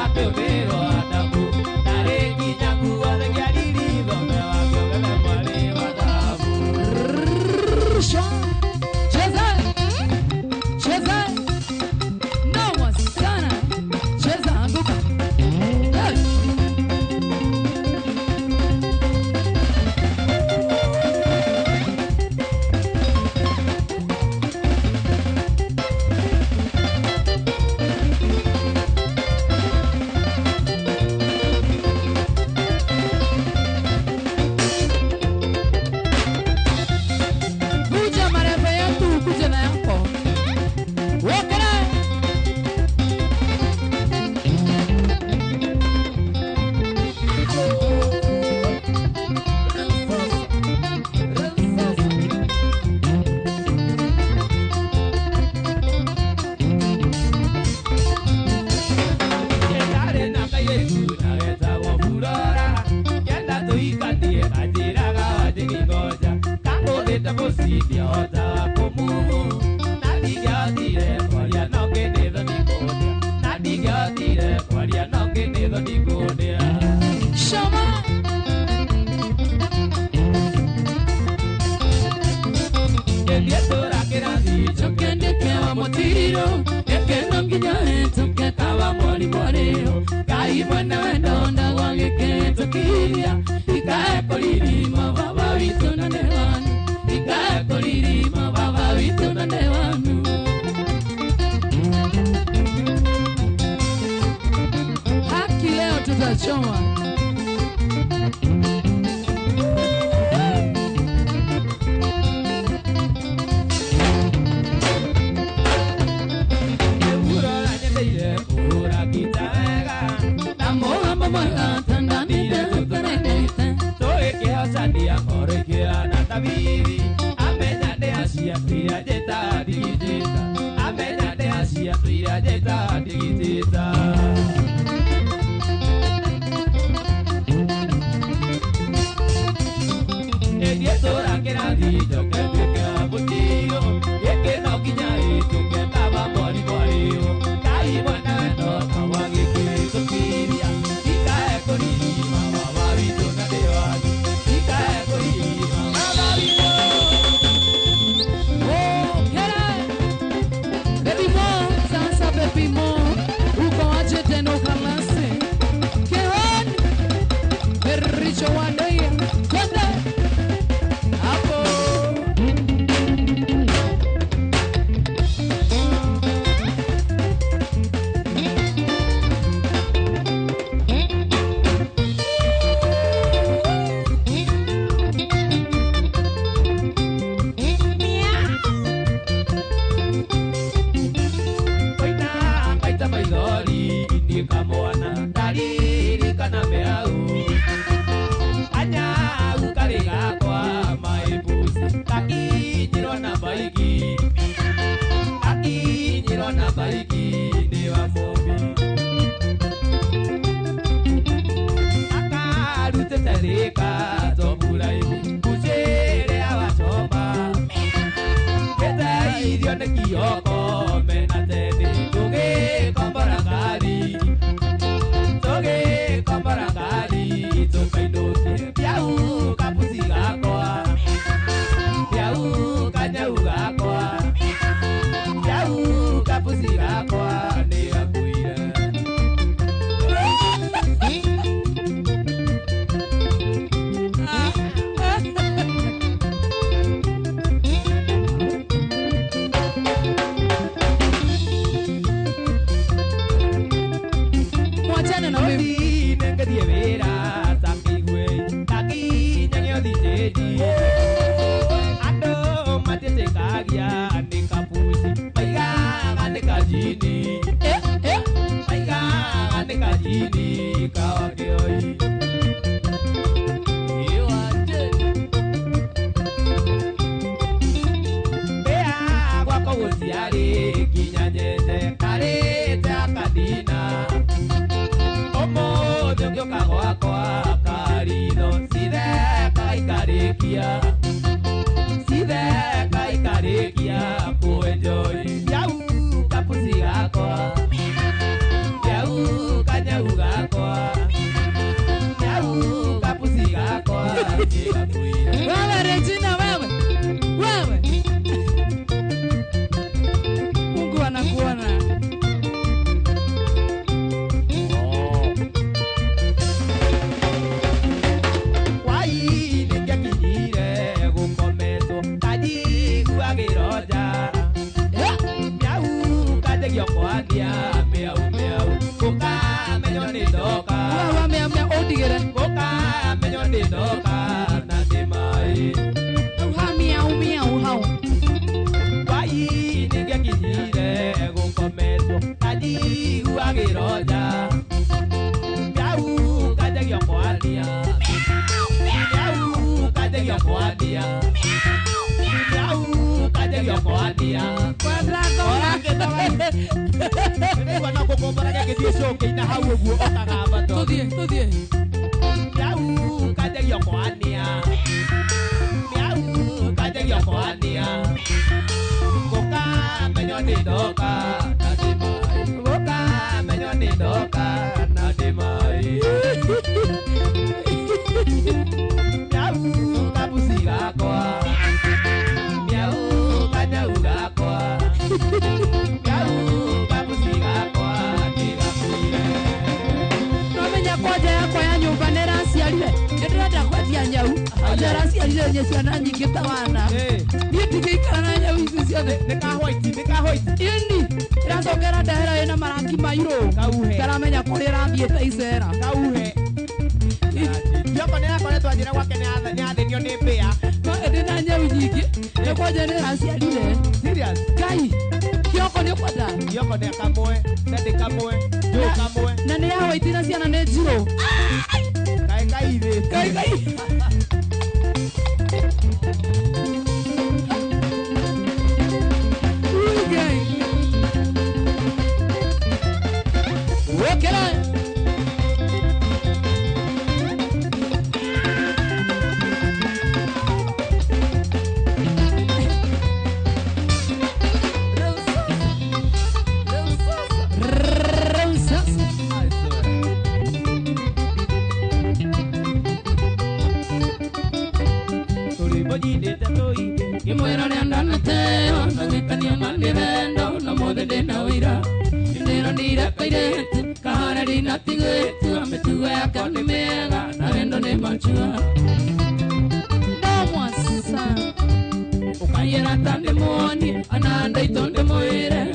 akiumiro Adamu nari nginya kuothe kiariri thome wake ogene mwari wa thahabu. Cheza noma sana, cheza anguka. Kuja marefu yetu, kuja na yako. Wakera. Shama. Chokende kewa motiriro, ekeno nginya etoke kawa mwali mwareo. Kai mwene wendo ndagwa giketo kiria, ikae kolirima baba witu na newanu, ikae kolirima baba witu na newanu. Haki leo tutachoma. tabibi amenya de asia tuira jeta digitita amenya de asia tuira jeta digitita Editora que era dicho que te queda poquillo y es que no quiña y tú que estaba morir caí buena no estaba aquí que tú quería y cae con irima mamá vito na te va y cae con irima mamá vito oh quiere baby mo sasa baby mo uko aje teno kalase que on berricho wadai kwenda Mujindite tuige Kimwera ni andanateo Nagikania manivendo Na mothe dina wira Nino nira kairetu Kahara dina tigwetu Ametuwe yako ni mega Na wendo ni machua Mwasa Ukayera tande mwoni Ananda itonde mwere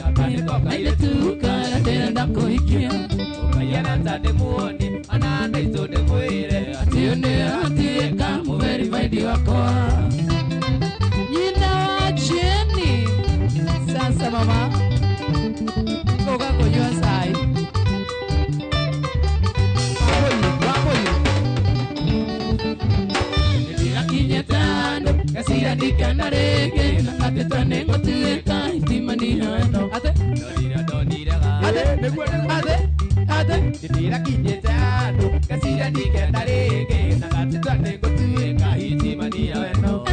Kaile tuka Atenda kuhikia Ukayera tande mwoni Ananda itonde mwere Atione atieka Muverified wako Nyina wa Jenny Sasa mama Koka kujua sai Kinyetando kasira dikana rege nakate tane ngotueka itimani hano ate Titira kinyetando kasira dikana rege nakate tane ngotueka itimani hano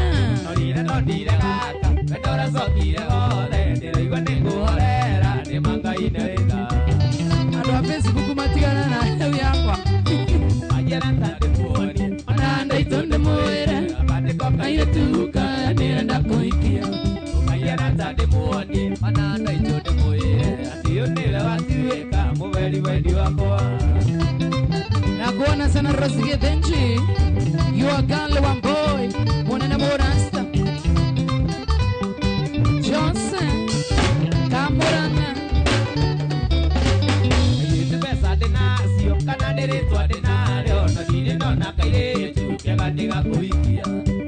Nodira gaka Medora sokire gode Ndirigwa ninguhorera Ni manga inerega Ando wa Facebook matigana na hewi yakwa Ayera tate muoni Ananda itonde mwere Kaire tuka Ndirenda kuhikia Ayera tate muoni Ananda itonde mwere Ationile wasiweka Muverified wako Nakuona sana Rosige Denji You are girl one boy Mwana morasta Johnson Kamurana Yesu besa denasio Kanadere twa denario Nadire nona kaire Chukia gatiga kuhikia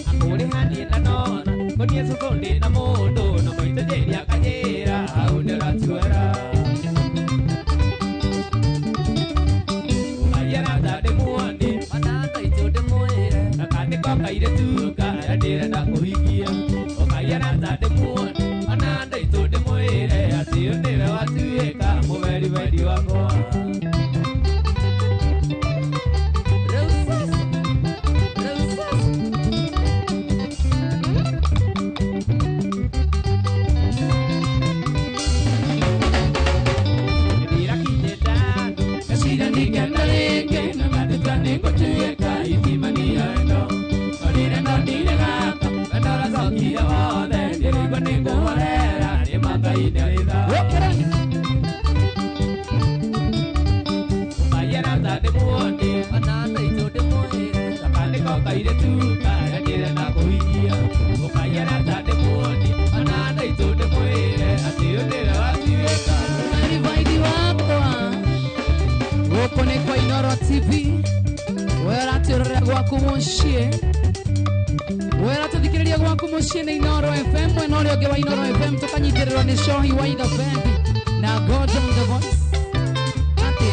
Akure hani na nona Konie susonde na mondo Na moita jeria kajera Aunera tuera Ayera tade muone Mananda itonde mwere Nakane kwa kaire tuka Ndirenda kuhikia Ayera tade muone Mananda itonde mwere Ationere watueka Muverified wako Opone kwa Inoro TV Wera turera gwaku mushie Wera tuthikiriria gwaku mushie na Inoro FM Mwena uri ungi wa Inoro FM tukanyitirwa ni Shohi wa Ida Bendi Na God on the voice Ate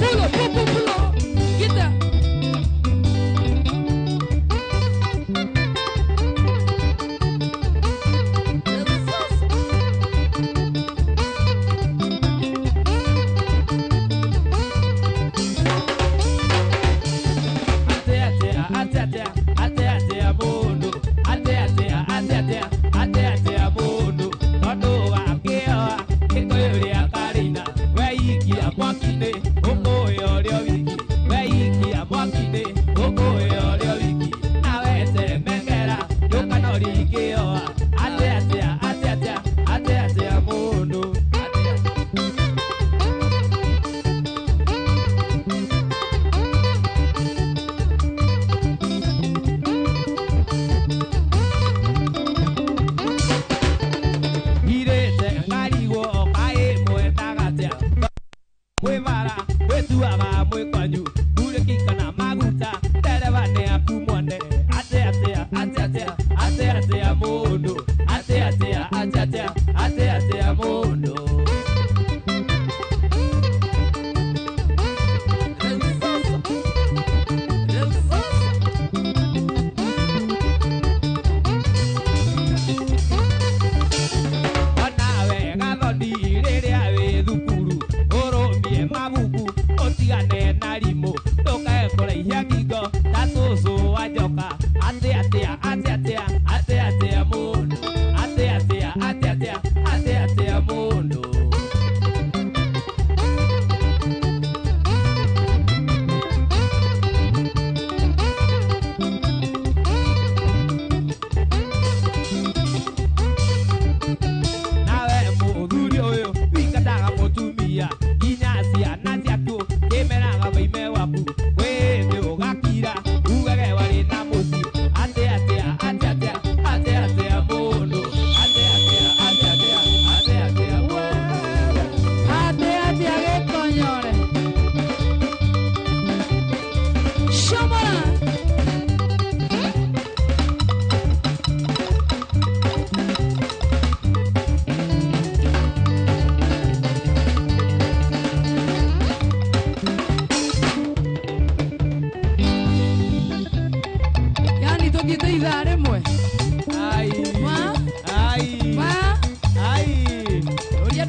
Pull up Get that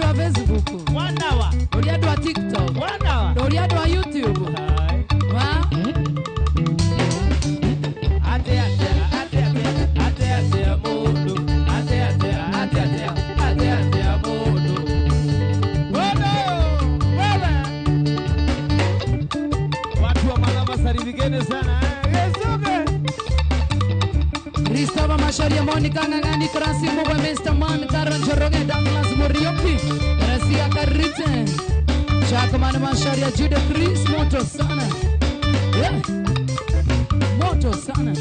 wa Facebook. Wanawa. Uri andu wa TikTok. Wanawa. Uri andu wa YouTube. Wa. Ristova Masharia Monica Ngangani Krasi Mugwe Mr. Man Karan Choroge Douglas Murioki Rasia Karite Shakamana Masharia Jude Chris Moto sana yeah. Moto sana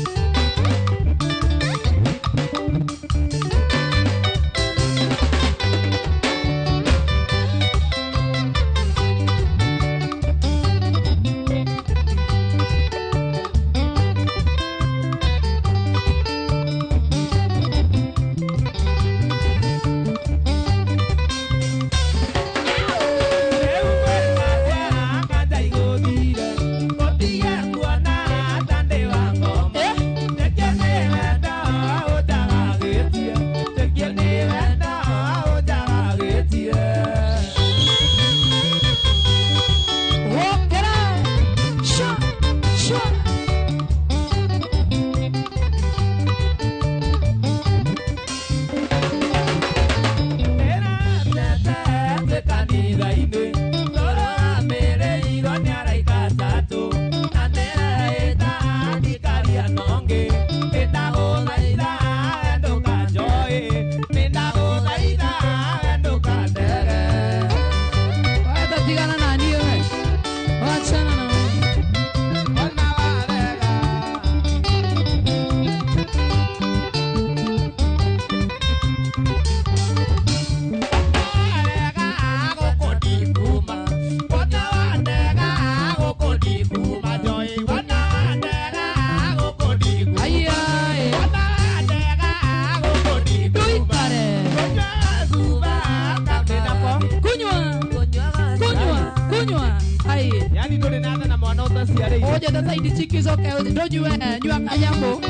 Oje tata idi chikizo ke doju nyua kanyambo.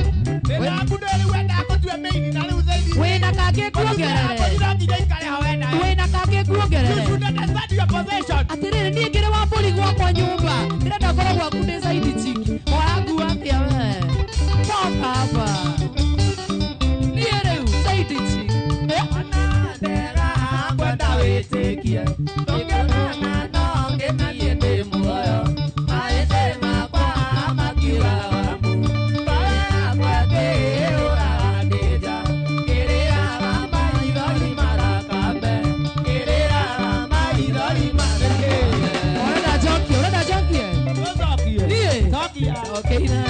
Wena kake kuogerere. Wena kake kuogerere. Atirire ni ngire wa boli kwa nyumba. Ndirenda kora gwa kundeza idi chiki. Wangu atia we. Toka hapa. Niere saidi chiki. Ndera kwenda wetekia. Tokana no ngena yende moyo. Okay, na.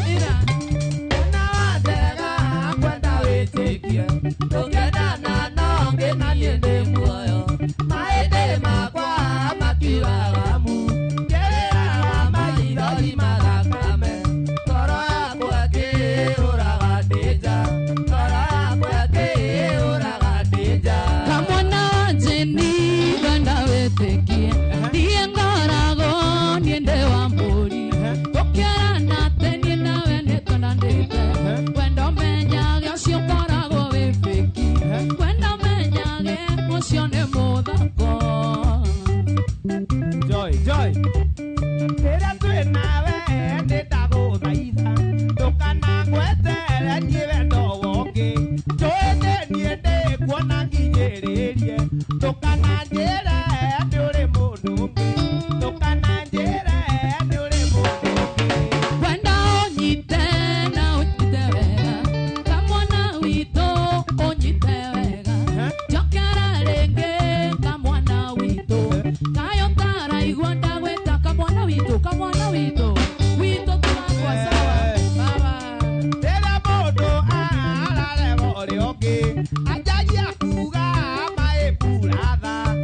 Ina. Na dega kwenda wetekia. Tokena na nonge na yende moyo. Maende makwa makiwa gamu. Gerera maidoli magakame. Toro yako ake uragadeja. Toro yako ake uragadeja. Kamwana jeni kwenda wetekia. Ndiye ngarago niende wa mburi. Tokiara na teni na wende tonandete. Kwenda menyage osio karago wefeki. Kwenda menyage osio ne modako. Joy. Era tu nawe ndeta go daida. Tokana kwetele nyivendo woke. Joete niende kuona nginyererie. Tokana njere ndure mundu. Tokana njere ndure mundu. Kwenda onyite na onyite wega. Kamwana wito onyite wega. Jokera renge kamwana wito. Kayo tara igwanda gweta kamwana wito. Kamwana wito. Wito tulakwa sawa. Baba. Tera mundu arare bori oke. Ajaji akuga mae puratha.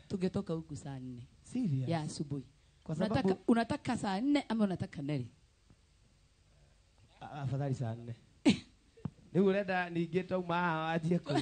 tungetoka huku saa 4 Serious? ya asubuhi. Kwa sababu Unataka saa 4 ama unataka neri? Afadhali saa 4. Ni urenda ningeta uma ajie ku.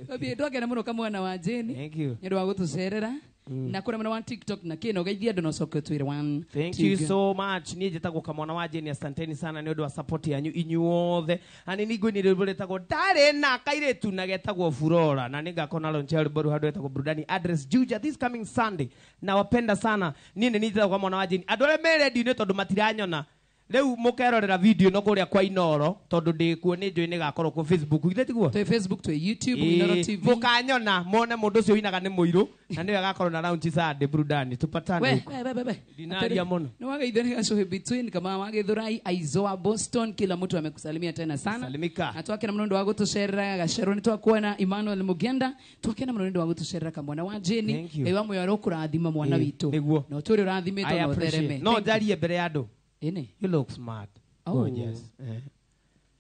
Babi ndogera muno kamwana wa Jeni. Thank you. Nĩ ndwa gũtũcerera. Na kũrĩa mwena wa TikTok na kĩno geithia andũ no coke twĩre 1. Thank you so much. Niĩ njĩtagwo kamwana wa Jeni, asanteni sana nĩ ũndũ wa support yanyu inyuothe. Ani ningũ ni rwĩmbo rĩtagwo ndarĩ na kairĩtu na getagwo Furora, na nĩngakona launch ya rwĩmbo rũu handũ hetagwo Burudani Address Juja this coming Sunday. Na wapenda sana. Niĩ nĩ njĩtagwo kamwana wa Jeni. Andũ arĩa me ready nĩ tondũ matiranyona. Rĩu mũkerorera video no kũrĩa kwa Inoro tondũ ndĩkuo nĩ njũĩ nĩ gakorwo kwa Facebook. Ithe tiguo? Twĩ Facebook, twĩ YouTube, Inoro TV. Mũkanyona mone mũndũ ũcio winaga nĩ mũirũ na nĩwe agakorwo na launch Sunday Burudani. Tupatane. We. Dinaria mũno. Ni wageithania show between kama Wagithurai, Aizoa, Boston, kila mtu amekusalimia tena sana. Salimika. Na twake na mnondo wa gũtũcerera Gacero, ni twakuwa na Emmanuel Mugenda, twake na mnondo wa gũtũcerera kamwana wa Jeni. Ewa moyo arokũrathima mwana witũ. Na ũtũrĩ ũrathimitwo na ũthereme. No njarie mbere ya andũ. Ine. You look smart. Oh. Gorgeous.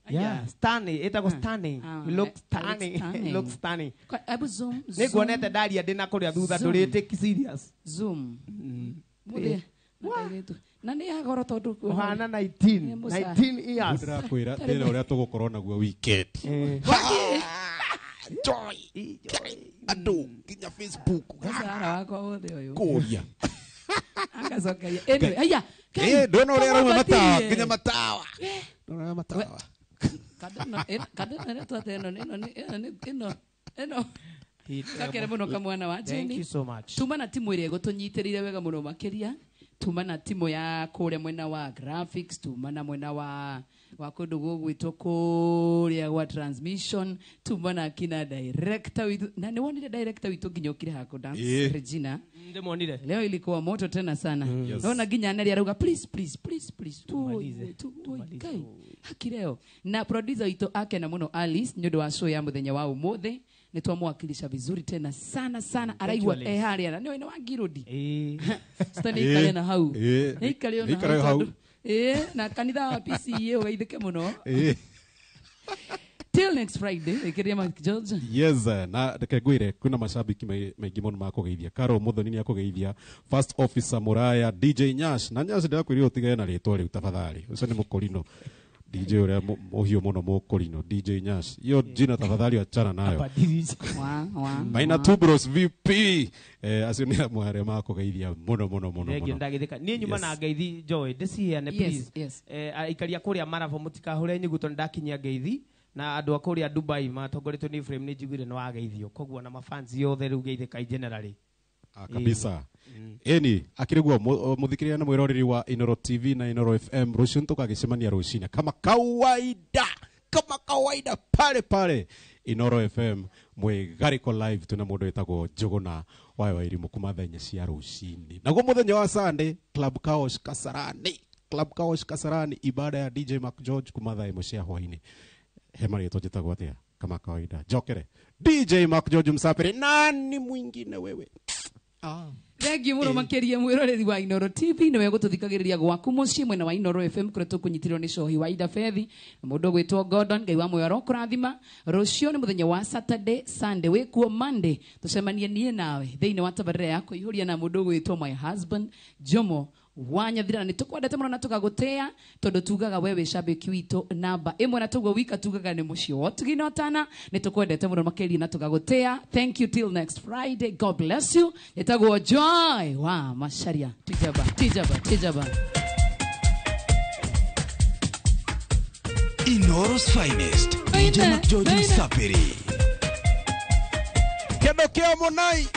Yeah, stunning. Itagwo stunning. You look stunning. You look stunning. Abu zoom. Nĩkuonete ndaria ndĩna kũrĩa thutha ndũrĩtĩki serious. Zoom. Na nĩ agoro tondũ ũhana 19 years. Ndĩrakwĩra thĩna ũrĩa tũgũkorwo naguo weekend. Joy. Andũ nginya Facebook. Sara wako wothe ũyũ. Kũria. Akacoka. Anyway, aya. Ndona ũrĩa arauma matawa, nginya matawa. Ndona matawa. Kadena twateno ino. Kakere muno kamwana wa Jeni. Thank you so much. Tuma na timu ĩrĩa gũtũnyitĩrĩire wega muno makĩria. Tuma na timu ya kũrĩa mwena wa graphics, tuma na mwena wa kũndũ gũgwĩtwo kũrĩa gwa transmission, tuma na kina director witũ. Na nĩ wonire director witũ nginya ũkire hako dance Regina. Ndĩmonire. Leo ilikuwa moto tena sana. Naona nginya Neri arauga please. Kai. Hakireo. Na producer witũ ake na muno Alice nĩ ũndũ wa show ya mũthenya wa ũmũthĩ. Nĩ twamwakilisha vizuri tena sana araigua harĩa nĩ wena wa Girodi. Stani ikale na hau. Ikale na hau. Na kanitha wa PCA ugaithike muno. Till next Friday, ikiria Mike George. Yes, na ndekegwire kuna mashabiki maingĩ mũno ma kũgeithia. Karo Muthoni nĩ akũgeithia. First Officer Muraya, DJ Nyash. Na Nyash ndakwĩrĩra ũtigane na rĩtwa rĩu tafadhali. Ũcio nĩ mũkorino. DJ ũrĩa mũhiũ mũno mũkorino. DJ Nyash. Hiyo jina tafadhali achana nayo. Maina Two Bros VP. Acio nĩ amwe ma kũgeithia mũno. Ndagithika. Niĩ nyuma na ngeithi Joy. Ndĩciheane please. Aikaria kũrĩa Maravo mũtikahũre nyuguto ndakinyia ngeithi. Na andũ akũrĩa Dubai matongoretwo nĩ Frame nĩ njiguire nĩ wageithio. Koguo na mafans yothe rĩu geithĩka generally. Kabisa. Eni akiriguo muthikiriria na mwiroreri wa Inoro TV na Inoro FM rũciũ tũkagĩcemania rũcinĩ kama kawaida pale Inoro FM mwegariko live tuna mũndũ wĩtagwo Njũgũna wa Irimũ kuma thaa 4 cia rũcinĩ. Naguo mũthenya wa Sunday Club Chaos Kasarani ibada ya DJ Mark George kuma thaa 1 cia hwainĩ. Hema yetu jitagwo atia kama kawaida. Jokere DJ Mark George Msapere, nani mwingine wewe? Thank you muno makĩria mwĩroreri wa Inoro TV nĩ wegũtũthikagĩrĩria gwaku mũciĩ mwena wa Inoro FM kũrĩa tũkũnyitirwo nĩ cohi wa Ida Fethi na mũndũ gwĩtwo Gordon Ngai wa moyo arokũrathima. Rũciũ nĩ mũthenya wa Saturday, Sunday wĩkuo Monday tũcemanie niĩ nawe thĩinĩ wa tabarĩra ya kũihũria na mũndũ gwĩtwo my husband Jomo Wanyathira. Nĩ tũkwendete mũno na tũgagũtĩa tondũ tugaga wewe shabiki witũ namba 1 na tũguo wika tugaga nĩ mũciĩ wotuginotana. Nĩ tũkwendete mũno makĩria na tũgagũtĩa. Thank you till next Friday. God bless you. Yetagwo Joy wa Macharia. Tijaba. Inoro's finest. DJ Mark George Msapere. Kendo kĩa Monai.